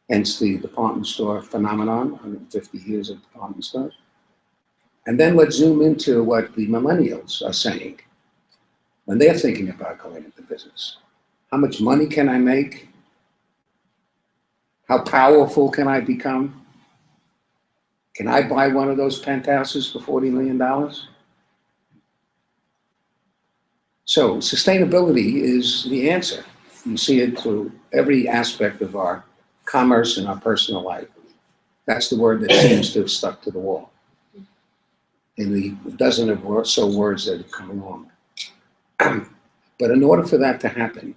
[SPEAKER 6] hence the department store phenomenon, 150 years of department stores. And then let's zoom into what the millennials are saying when they're thinking about going into business. How much money can I make? How powerful can I become? Can I buy one of those penthouses for $40 million? So sustainability is the answer. You see it through every aspect of our commerce and our personal life. That's the word that seems to have stuck to the wall in the dozen of so words that have come along. But in order for that to happen,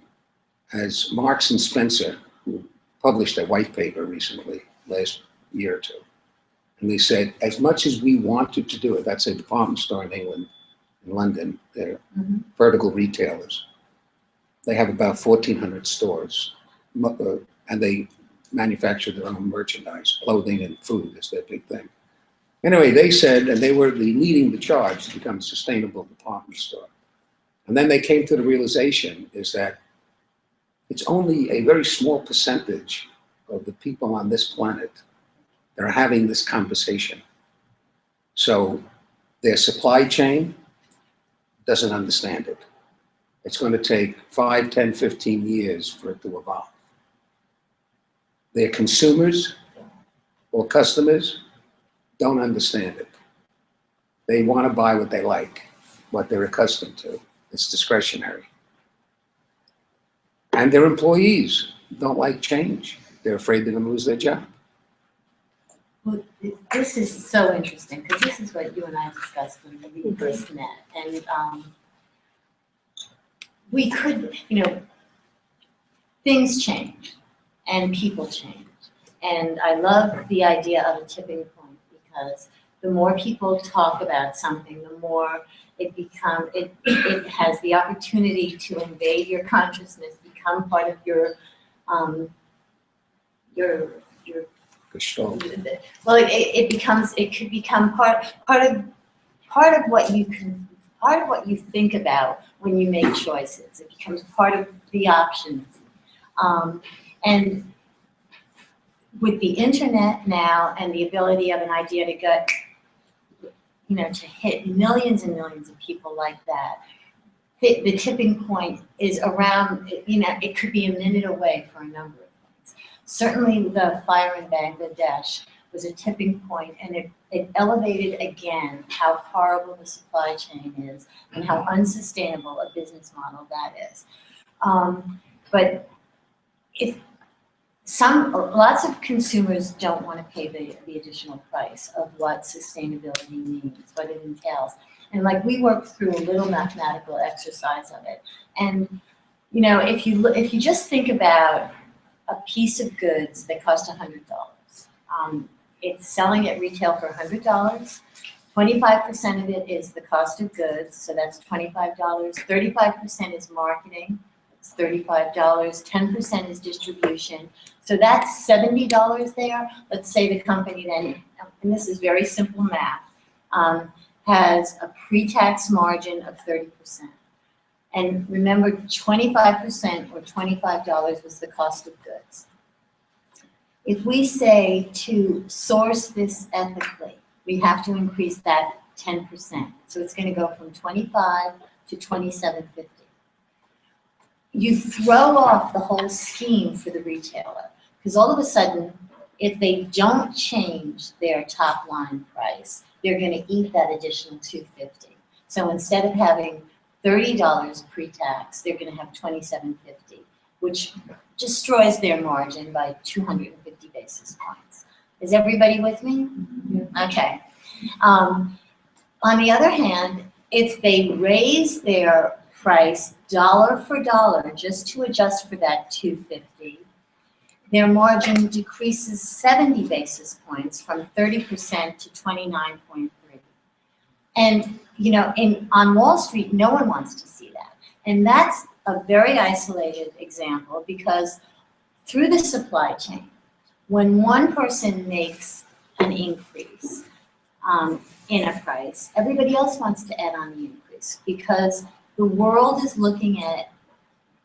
[SPEAKER 6] as Marks and Spencer, who published a white paper recently, last year or two, and they said, as much as we wanted to do it, that's a department store in England, in London, they're vertical retailers. They have about 1,400 stores, and they manufacture their own merchandise. Clothing and food is their big thing. Anyway, they said, and they were leading the charge to become a sustainable department store. And then they came to the realization is that it's only a very small percentage of the people on this planet that are having this conversation. So their supply chain doesn't understand it. It's going to take 5, 10, 15 years for it to evolve. Their consumers or customers don't understand it. They want to buy what they like, what they're accustomed to. It's discretionary. And their employees don't like change. They're afraid they're going to lose their job.
[SPEAKER 2] Well, this is so interesting because this is what you and I discussed when we first met. And we could, things change and people change. And I love the idea of a tipping point because the more people talk about something, the more it has the opportunity to invade your consciousness, become part of your
[SPEAKER 6] Gestalt.
[SPEAKER 2] well, it could become part of what you think about when you make choices. It becomes part of the options. And with the internet now and the ability of an idea to get, to hit millions and millions of people like that, the tipping point is around, it could be a minute away for a number of things. Certainly the fire in Bangladesh was a tipping point, and it elevated again how horrible the supply chain is and how unsustainable a business model that is. But lots of consumers don't want to pay the additional price of what sustainability means, what it entails. And like, we worked through a little mathematical exercise of it. And if you just think about a piece of goods that cost $100, it's selling at retail for $100. 25% of it is the cost of goods, so that's $25. 35% is marketing, it's $35. 10% is distribution, so that's $70 there. Let's say the company then, and this is very simple math, has a pre-tax margin of 30%. And remember, 25% or $25 was the cost of goods. If we say to source this ethically, we have to increase that 10%. So it's going to go from 25 to 27.50. You throw off the whole scheme for the retailer, because all of a sudden, if they don't change their top line price, they're going to eat that additional $2.50. So instead of having $30 pre-tax, they're going to have $27.50, which destroys their margin by 250 basis points. Is everybody with me? Okay. On the other hand, if they raise their price dollar for dollar just to adjust for that $2.50, their margin decreases 70 basis points from 30% to 29.3. And on Wall Street, no one wants to see that. And that's a very isolated example, because through the supply chain, when one person makes an increase in a price, everybody else wants to add on the increase, because the world is looking at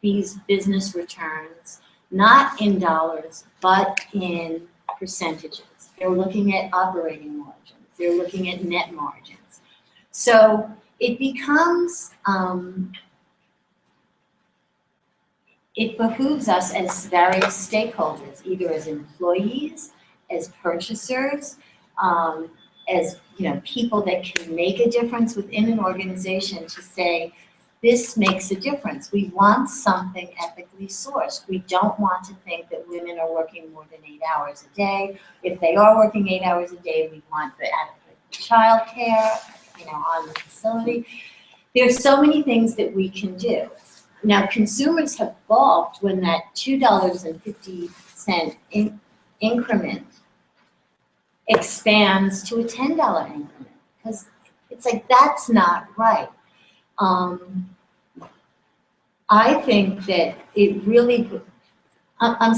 [SPEAKER 2] these business returns not in dollars, but in percentages. They're looking at operating margins. They're looking at net margins. So it becomes, it behooves us as various stakeholders, either as employees, as purchasers, as people that can make a difference within an organization, to say, this makes a difference. We want something ethically sourced. We don't want to think that women are working more than 8 hours a day. If they are working 8 hours a day, we want the adequate childcare, on the facility. There's so many things that we can do. Now, consumers have balked when that $2.50 increment expands to a $10 increment, because it's like, that's not right. I think that it really, I've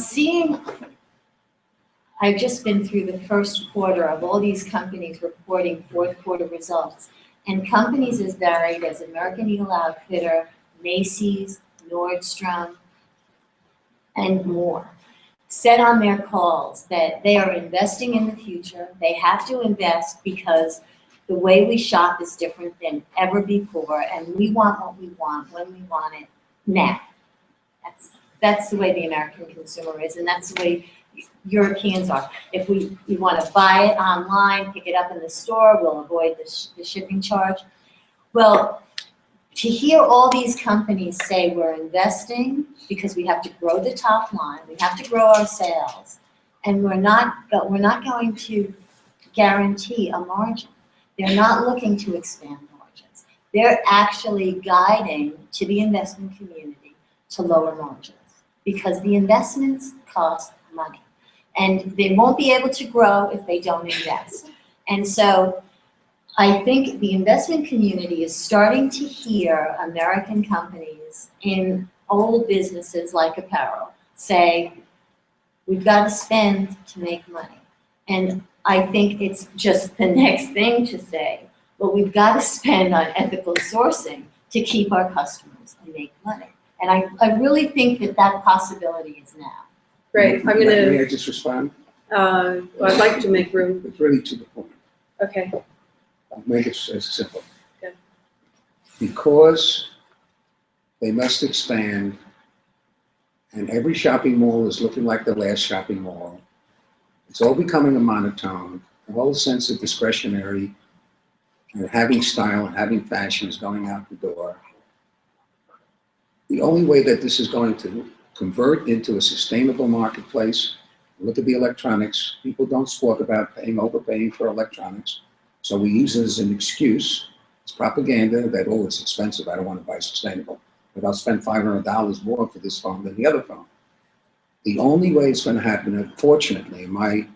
[SPEAKER 2] just been through the first quarter of all these companies reporting fourth quarter results, and companies as varied as American Eagle Outfitter, Macy's, Nordstrom, and more said on their calls that they are investing in the future. They have to invest because the way we shop is different than ever before, and we want what we want when we want it now. That's the way the American consumer is, and that's the way Europeans are. If we want to buy it online, pick it up in the store, we'll avoid the shipping charge. Well, to hear all these companies say we're investing because we have to grow the top line, we have to grow our sales, and we're not going to guarantee a margin. They're not looking to expand margins. They're actually guiding to the investment community to lower margins, because the investments cost money, and they won't be able to grow if they don't invest. And so I think the investment community is starting to hear American companies in old businesses like apparel say, we've got to spend to make money. And I think it's just the next thing to say, but we've got to spend on ethical sourcing to keep our customers and make money. And I really think that that possibility is now.
[SPEAKER 1] Great, I'm
[SPEAKER 6] May
[SPEAKER 1] gonna,
[SPEAKER 6] I just respond?
[SPEAKER 1] I'd like to make room,
[SPEAKER 6] It's really to the point.
[SPEAKER 1] okay,
[SPEAKER 6] I'll make it as simple.
[SPEAKER 1] Okay.
[SPEAKER 6] Because they must expand, and every shopping mall is looking like the last shopping mall. It's all becoming a monotone. The whole sense of discretionary and having style and having fashion is going out the door. The only way that this is going to convert into a sustainable marketplace, look at the electronics. People don't squawk about overpaying for electronics. So we use it as an excuse. It's propaganda that, oh, it's expensive, I don't want to buy sustainable. But I'll spend $500 more for this phone than the other phone. The only way it's going to happen, unfortunately, in my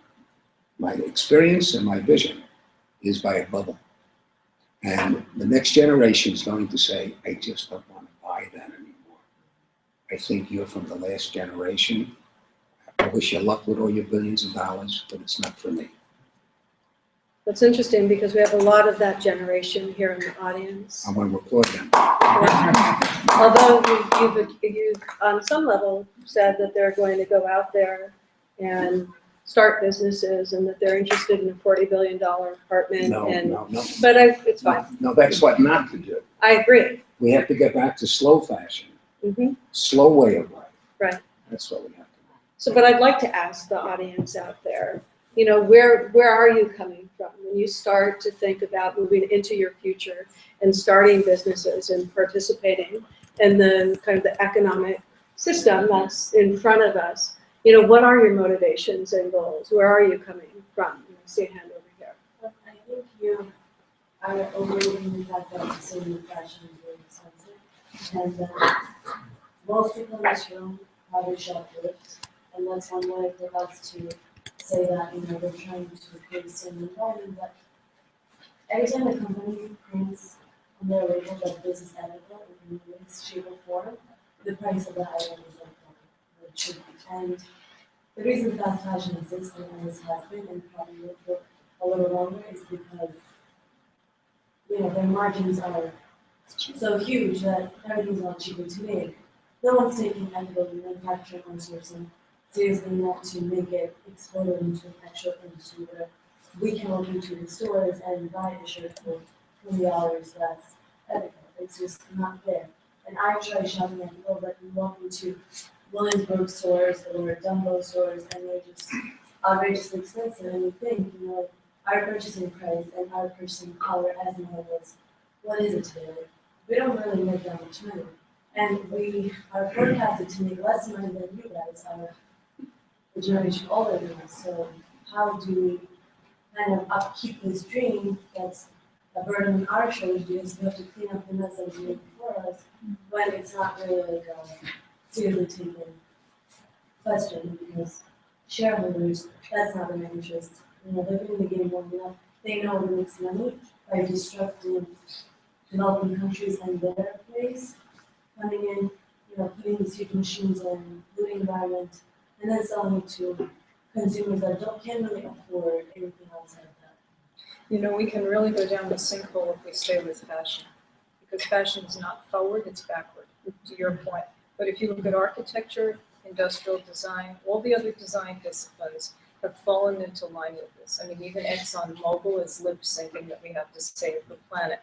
[SPEAKER 6] experience and my vision, is by a bubble. And the next generation is going to say, I just don't want to buy that anymore. I think you're from the last generation. I wish you luck with all your billions of dollars, but it's not for me.
[SPEAKER 1] that's interesting because we have a lot of that generation here in the audience.
[SPEAKER 6] I want to applaud them.
[SPEAKER 1] Although you've on some level said that they're going to go out there and start businesses and that they're interested in a $40 billion apartment.
[SPEAKER 6] No.
[SPEAKER 1] But it's fine.
[SPEAKER 6] No, that's what not to do.
[SPEAKER 1] I agree.
[SPEAKER 6] We have to get back to slow fashion,
[SPEAKER 1] Mhm.
[SPEAKER 6] slow way of life.
[SPEAKER 1] Right.
[SPEAKER 6] That's what we have to do.
[SPEAKER 1] So, but I'd like to ask the audience out there, you know, where are you coming from when you start to think about moving into your future and starting businesses and participating in the kind of the economic system that's in front of us? You know, what are your motivations and goals? Where are you coming from? I see a hand over here.
[SPEAKER 7] I think you are overlooking the fact that sustainable fashion is very expensive. And most people in this room probably shop thrift. And that's one way for us to say that, you know, they're trying to create a sustainable environment. But every time a company prints on their label that this is ethical in any shape or form, the price of the item is like what it should be. And the reason fast fashion exists and always has been and probably will for a little longer is because, you know, their margins are so huge that everything's a lot cheaper to make. No one's taking ethical manufacturing or sourcing seriously enough to make it explode into an actual industry where we can walk into the stores and buy a shirt for $20 that's ethical. It's just not there. And I try shopping ethical, but you walk into Williamsburg stores or Dumbo stores and they're just outrageously expensive. And you think, you know, our purchasing price and our purchasing power as millennials, what is it today? We don't really make that much money. And we are forecasted to make less money than you guys are, the generation older than us. So how do we kind of upkeep this dream that's a burden on our shoulders because we have to clean up the mess that was made before us when it's not really like a seriously taken question because shareholders, that's not in their interest. You know, they've been in the game long enough. They know who makes money by disrupting developing countries and their ways, coming in, you know, putting these huge machines in, polluting environment, and then selling it to consumers that can't really afford anything outside of that.
[SPEAKER 4] You know, we can really go down the sinkhole if we stay with fashion, because fashion is not forward, it's backward, to your point. But if you look at architecture, industrial design, all the other design disciplines have fallen into line with this. I mean, even ExxonMobil is lip syncing that we have to save the planet.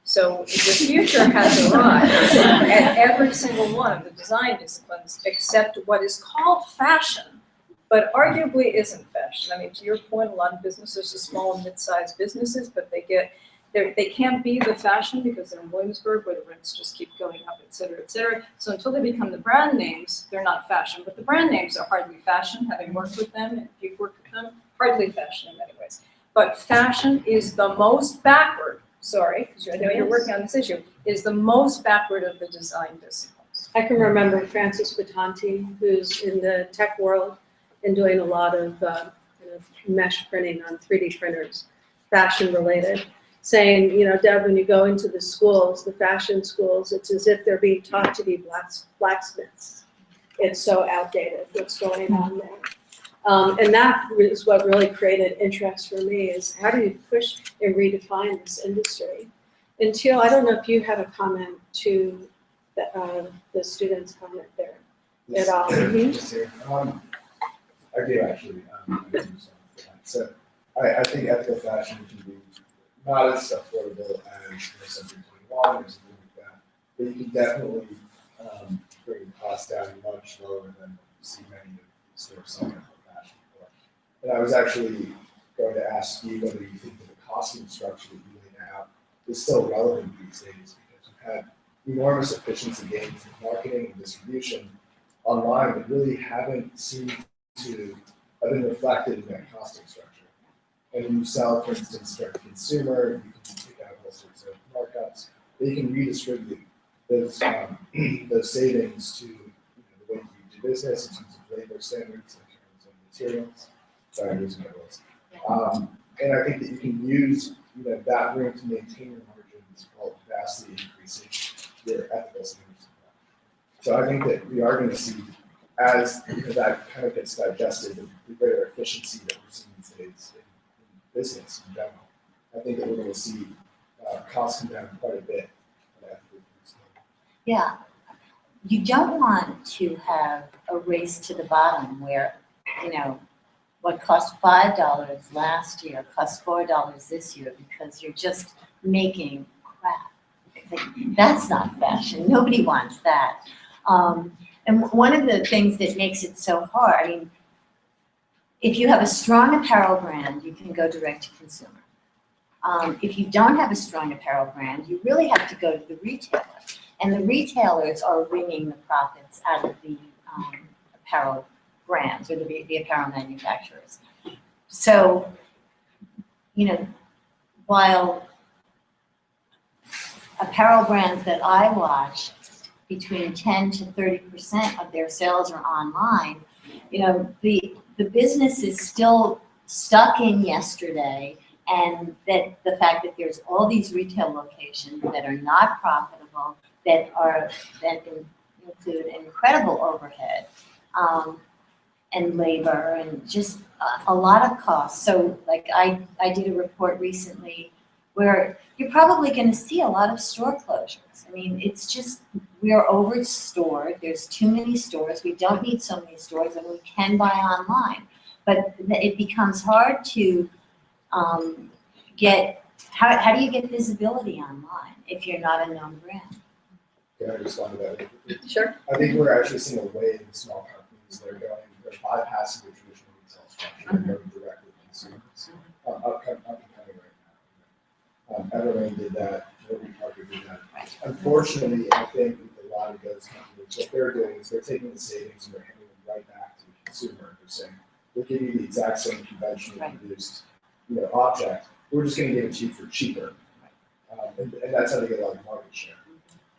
[SPEAKER 4] So the future has arrived at every single one of the design disciplines except what is called fashion, but arguably isn't fashion. I mean, to your point, a lot of businesses are small and mid-sized businesses, but they can't be the fashion because they're in Williamsburg where the rents just keep going up, et cetera, et cetera. So until they become the brand names, they're not fashion. But the brand names are hardly fashion, having worked with them, and if you've worked with them, hardly fashion in many ways. But fashion is the most backward, sorry, because I know you're working on this issue, is the most backward of the design disciplines.
[SPEAKER 1] I can remember Francis Batanti, who's in the tech world and doing a lot of kind of mesh printing on 3D printers, fashion related. saying, you know, Deb, when you go into the schools, the fashion schools, it's as if they're being taught to be blacksmiths. It's so outdated what's going on there. And that is what really created interest for me, is how do you push and redefine this industry? And Teal, I don't know if you have a comment to the students' comment there at all.
[SPEAKER 8] Just here. I do actually. So I think ethical fashion can be not as affordable as something 21 or something like that, but you can definitely bring the cost down much lower than you see many of the stores selling ethical fashion for. And I was actually going to ask you whether you think that the costing structure that you laid out is still relevant these days, because we've had enormous efficiency gains in marketing and distribution online that really haven't seemed to have been reflected in that costing structure. And when you sell, for instance, direct to consumer, you can pick out all sorts of markups, but you can redistribute those savings to the way you do business in terms of labor standards, in terms of materials. Sorry, I'm losing my voice. And I think that you can use that room to maintain your margins while vastly increasing your ethical standards. So I think that we are going to see, as that kind of gets digested, the greater efficiency that we're seeing these days in business in general. I think that we're going to see costs come down quite a bit.
[SPEAKER 2] Yeah, you don't want to have a race to the bottom where, what cost $5 last year costs $4 this year because you're just making crap. That's not fashion. Nobody wants that. And one of the things that makes it so hard, if you have a strong apparel brand, you can go direct to consumer. If you don't have a strong apparel brand, you really have to go to the retailer. And the retailers are wringing the profits out of the apparel brands or the apparel manufacturers. So, while apparel brands that I watch, between 10 to 30% of their sales are online, the business is still stuck in yesterday, and that the fact that there's all these retail locations that are not profitable, that include incredible overhead and labor and just a lot of costs. So like I did a report recently where you're probably going to see a lot of store closures. It's just, we're over-stored. There's too many stores. We don't need so many stores, and we can buy online. But it becomes hard to how do you get visibility online if you're not a known brand?
[SPEAKER 8] Can I respond to that?
[SPEAKER 1] Sure.
[SPEAKER 8] I think we're actually seeing a wave of small companies that are bypassing the traditional retail structure and going directly to consumers. Up and coming right now. Everlane did that. Warby Parker did that. Unfortunately, I think a lot of those companies, what they're doing is they're taking the savings and they're handing them right back to the consumer. They're saying, we'll give you the exact same conventionally produced, object. We're just going to give it to you for cheaper. And that's how they get a lot of market share.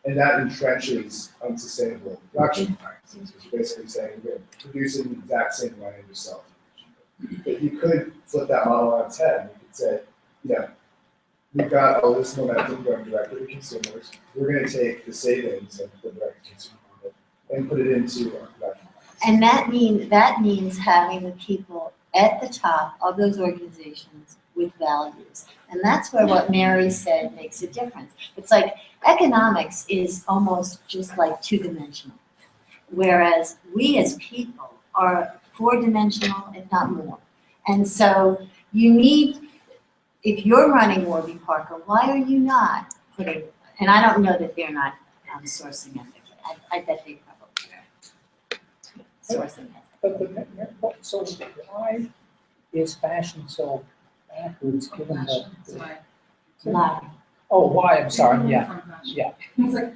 [SPEAKER 8] And that entrenches unsustainable production practices. It's basically saying we're going to produce it in the exact same way and just sell it. But you could flip that model on its head and you could say, we've got all this momentum going directly to consumers. We're going to take the savings of the direct consumer model and put it into our production practices.
[SPEAKER 2] And that means having the people at the top of those organizations with values. And that's where what Mary said makes a difference. It's like economics is almost just like two-dimensional, whereas we as people are four-dimensional, if not more. And so you need, if you're running Warby Parker, why are you not putting, and I don't know that they're not sourcing ethically. I bet they probably are sourcing ethically.
[SPEAKER 3] But so why is fashion so backwards given the
[SPEAKER 2] Lobby.
[SPEAKER 3] Oh, why? I'm sorry. Yeah.
[SPEAKER 9] It's like,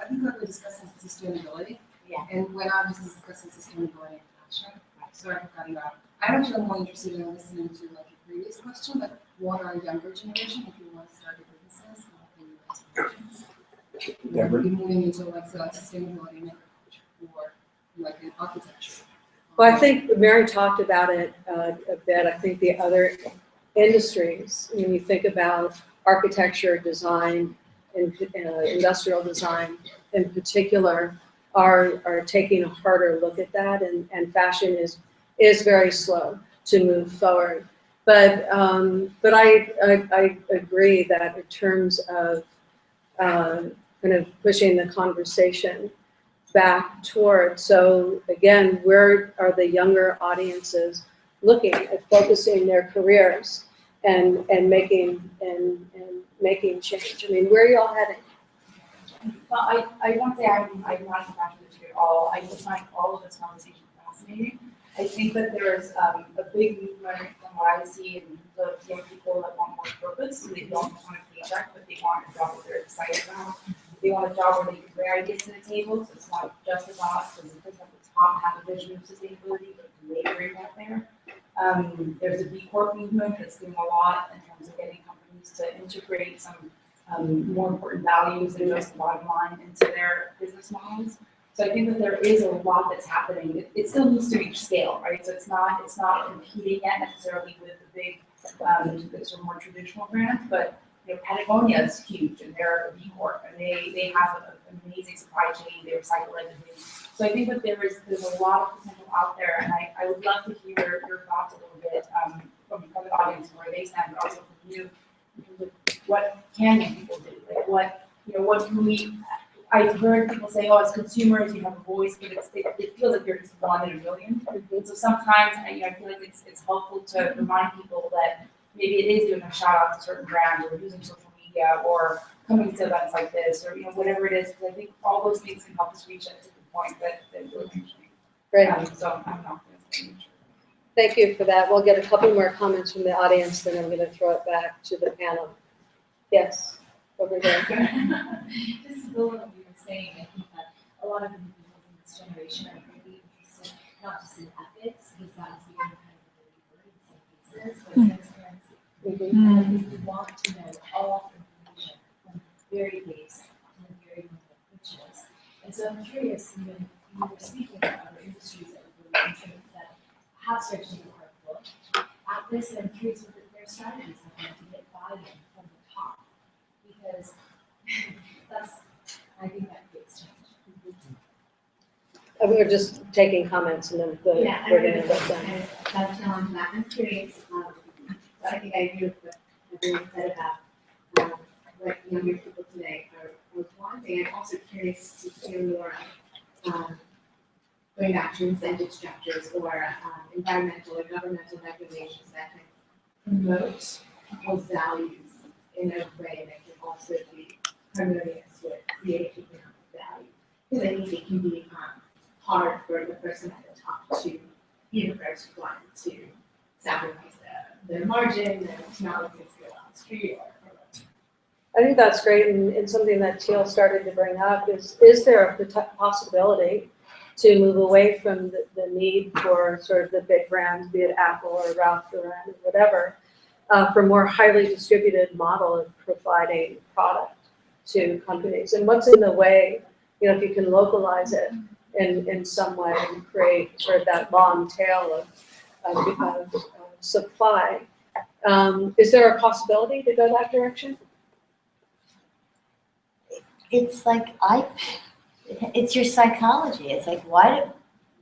[SPEAKER 9] I think we're discussing sustainability.
[SPEAKER 2] Yeah.
[SPEAKER 9] And when I was discussing sustainability in fashion, sorry for cutting out. I'm actually more interested in listening to like a previous question, like what are younger generation if you want to start a business,
[SPEAKER 8] Debra?
[SPEAKER 9] moving into like sustainability in agriculture or like in architecture.
[SPEAKER 1] Well, I think Mary talked about it a bit. I think the other industries, when you think about architecture, design, and industrial design in particular are taking a harder look at that, and fashion is very slow to move forward. But I agree that in terms of kind of pushing the conversation back toward, so again, where are the younger audiences looking at focusing their careers and making change? I mean, where are y'all heading?
[SPEAKER 10] Well, I won't say I'm not a fashion industry at all. I just find all of this conversation fascinating. I think that there's a big movement from what I see in the young people that want more purpose. So they don't want a paycheck, but they want a job that they're excited about. They want a job where they can bring ideas to the table. So it's not just about us, because the person at the top have a vision of sustainability, but they bring that there. There's a B Corp movement that's doing a lot in terms of getting companies to integrate some more important values than just the bottom line into their business models. So I think that there is a lot that's happening. It still needs to reach scale, right? So it's not competing yet necessarily with the big, the sort of more traditional brands, but Patagonia is huge, and they're a B Corp, and they have an amazing supply chain. They recycle everything. So I think that there's a lot of potential out there, and I would love to hear your thoughts a little bit from the audience where they stand, but also from you in terms of what can young people do? Like what can we? I've heard people say, "Oh, as consumers, you have a voice," but it feels like you're just one in a million. And so sometimes I feel like it's helpful to remind people that maybe it is doing a shout out to certain brands, or using social media, or coming to events like this, or whatever it is. Because I think all those things can help us reach a tipping point that we're mentioning.
[SPEAKER 1] Great.
[SPEAKER 10] So I'm not going to say.
[SPEAKER 1] Thank you for that. We'll get a couple more comments from the audience, then I'm going to throw it back to the panel. Yes, over there.
[SPEAKER 11] Just to build on what you were saying, I think that a lot of the people in this generation are really interested not just in ethics, because that is becoming kind of a word in some cases, but transparency. And we want to know all information from the very base to the very moment of purchase. And so I'm curious, when you were speaking about other industries that have started to do hard work at this, and I'm curious what their strategies have been to get buy-in from the top, because I think that creates change.
[SPEAKER 1] We're just taking comments, and then we're going to let them.
[SPEAKER 11] That's on that. I'm curious. I think I agree with what everyone said about what younger people today are wanting. I'm also curious to hear more. Going back to incentive structures or environmental or governmental regulations that can promote those values in a way that can also be harmonious with creating economic value. Because I think it can be hard for the person at the top to be the first one to sacrifice their margin and not let this go on the street or
[SPEAKER 1] I think that's great, and something that Teal started to bring up is there a possibility to move away from the need for sort of the big brands, be it Apple or Ralph Lauren or whatever, for more highly distributed model of providing product to companies. And what's in the way, if you can localize it in some way and create sort of that long tail of supply. Is there a possibility to go that direction?
[SPEAKER 2] It's like it's your psychology. It's like, why do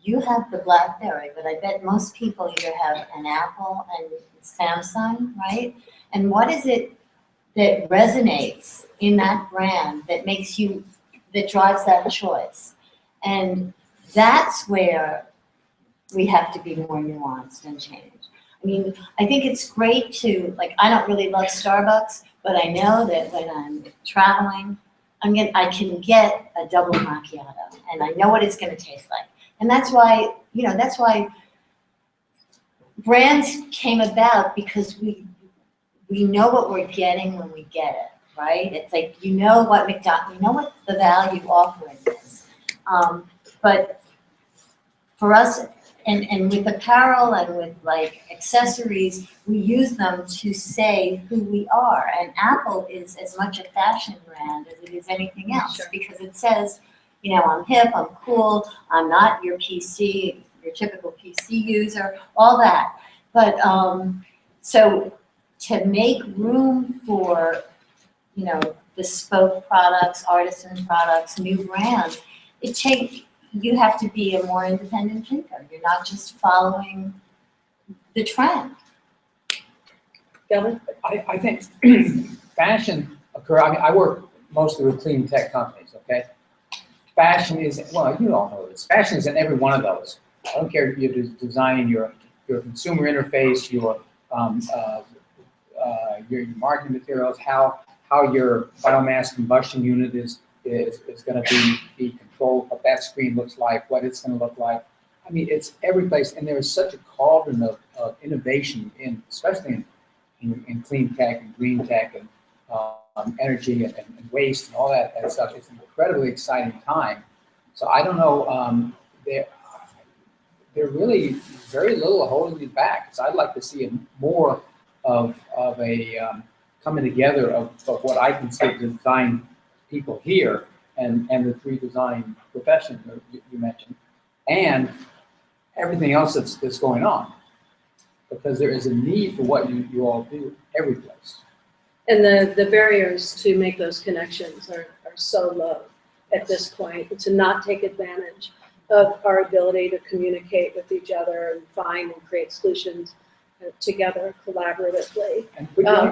[SPEAKER 2] you have the BlackBerry, but I bet most people either have an Apple and Samsung, right? And what is it that resonates in that brand that that drives that choice? And that's where we have to be more nuanced and change. I mean, I think it's great to, I don't really love Starbucks, but I know that when I'm traveling, I can get a double macchiato, and I know what it's going to taste like. And that's why, brands came about, because we know what we're getting when we get it, right? It's like, what the value offering is. But for us, and with apparel and with accessories, we use them to say who we are. And Apple is as much a fashion brand as it is anything else, sure, because it says, I'm hip, I'm cool, I'm not your typical PC user, all that. But so to make room for bespoke products, artisan products, new brands. You have to be a more independent thinker. You're not just following the trend.
[SPEAKER 1] Kevin?
[SPEAKER 3] I think fashion I work mostly with clean tech companies, okay? Fashion is, well, you all know this. Fashion is in every one of those. I don't care if you're designing your consumer interface, your marketing materials, how your biomass combustion unit is going to be controlled, what that screen looks like, what it's going to look like. I mean, it's every place, and there is such a cauldron of innovation especially in clean tech and green tech and energy and waste and all that stuff. It's an incredibly exciting time. So I don't know, they're really very little holding it back. So I'd like to see more of a coming together of what I consider design people here and the three design professions that you mentioned, and everything else that's going on. Because there is a need for what you all do every place.
[SPEAKER 1] And the barriers to make those connections are so low at this point, to not take advantage of our ability to communicate with each other and find and create solutions together collaboratively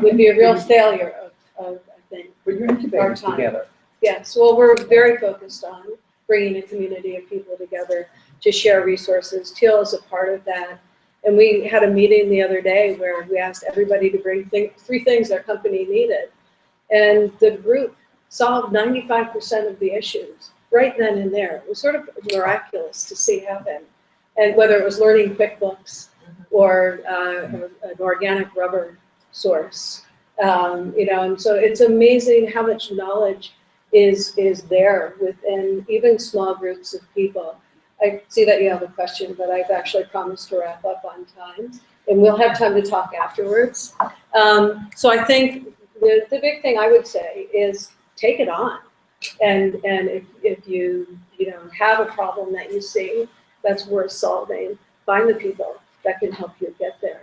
[SPEAKER 1] would be a real failure of I think,
[SPEAKER 3] Put your incubators
[SPEAKER 1] our time.
[SPEAKER 3] together.
[SPEAKER 1] Yes, well, we're very focused on bringing a community of people together to share resources. Teal is a part of that. And we had a meeting the other day where we asked everybody to bring three things their company needed. And the group solved 95% of the issues right then and there. It was sort of miraculous to see happen. And whether it was learning QuickBooks or an organic rubber source, and so it's amazing how much knowledge is there within even small groups of people. I see that you have a question, but I've actually promised to wrap up on time, and we'll have time to talk afterwards. So I think the big thing I would say is take it on, and if you have a problem that you see that's worth solving, find the people that can help you get there.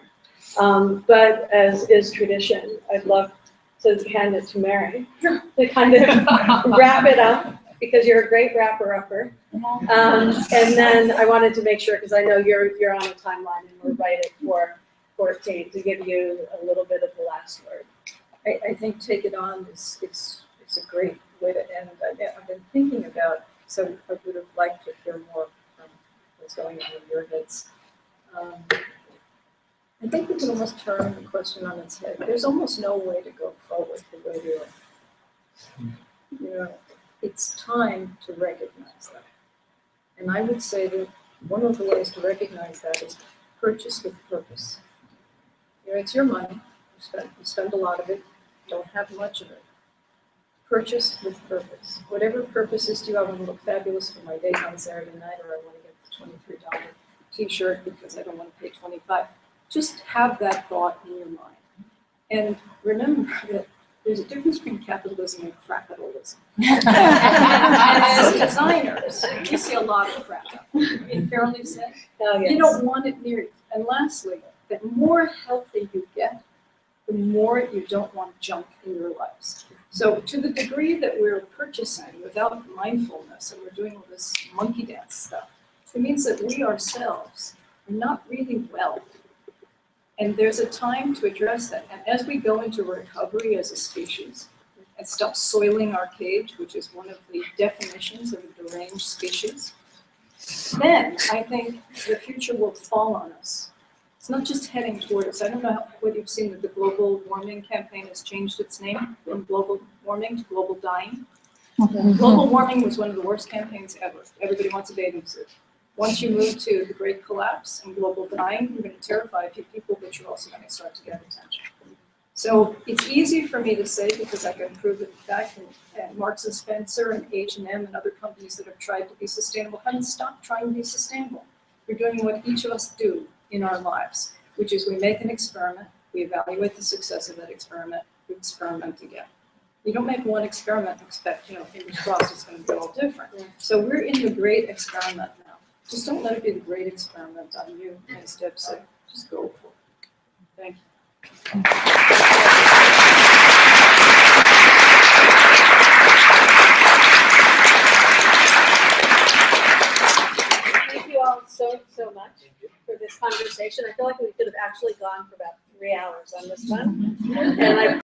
[SPEAKER 1] But as is tradition, I'd love to hand it to Mary to kind of wrap it up, because you're a great wrapper-upper. And then I wanted to make sure, because I know you're on a timeline and we're right at 4:14, to give you a little bit of the last word.
[SPEAKER 4] I think take it on is a great way to end. I've been thinking about, so I would have liked to hear more from what's going on in your heads. I think we can almost turn the question on its head. There's almost no way to go forward the way we are. It's time to recognize that. And I would say that one of the ways to recognize that is purchase with purpose. It's your money. You spend a lot of it. Don't have much of it. Purchase with purpose. Whatever purposes do you have, I want to look fabulous for my date on Saturday night, or I want to get the $23 t-shirt because I don't want to pay $25. Just have that thought in your mind. And remember that there's a difference between capitalism and crapitalism. And as designers, you see a lot of crap. In fairly said, you don't want it near you. And lastly, the more healthy you get, the more you don't want junk in your lives. So to the degree that we're purchasing without mindfulness and we're doing all this monkey dance stuff, it means that we ourselves are not really well. And there's a time to address that. And as we go into recovery as a species and stop soiling our cage, which is one of the definitions of a deranged species, then I think the future will fall on us. It's not just heading toward us. I don't know what you've seen, that the global warming campaign has changed its name from global warming to global dying. Global warming was one of the worst campaigns ever. Everybody wants a bathing suit. Once you move to the great collapse and global dying, you're going to terrify a few people, but you're also going to start to get attention. So it's easy for me to say, because I can prove it in fact, and Marks and Spencer and H&M and other companies that have tried to be sustainable haven't stopped trying to be sustainable. We're doing what each of us do in our lives, which is we make an experiment, we evaluate the success of that experiment, we experiment again. You don't make one experiment and expect, fingers crossed, it's going to be all different. So we're in the great experiment now. Just don't let it be the great experiment on you, as Deb said. Just go for it. Thank you.
[SPEAKER 1] conversation. I feel like we could have actually gone for about 3 hours on this one. And I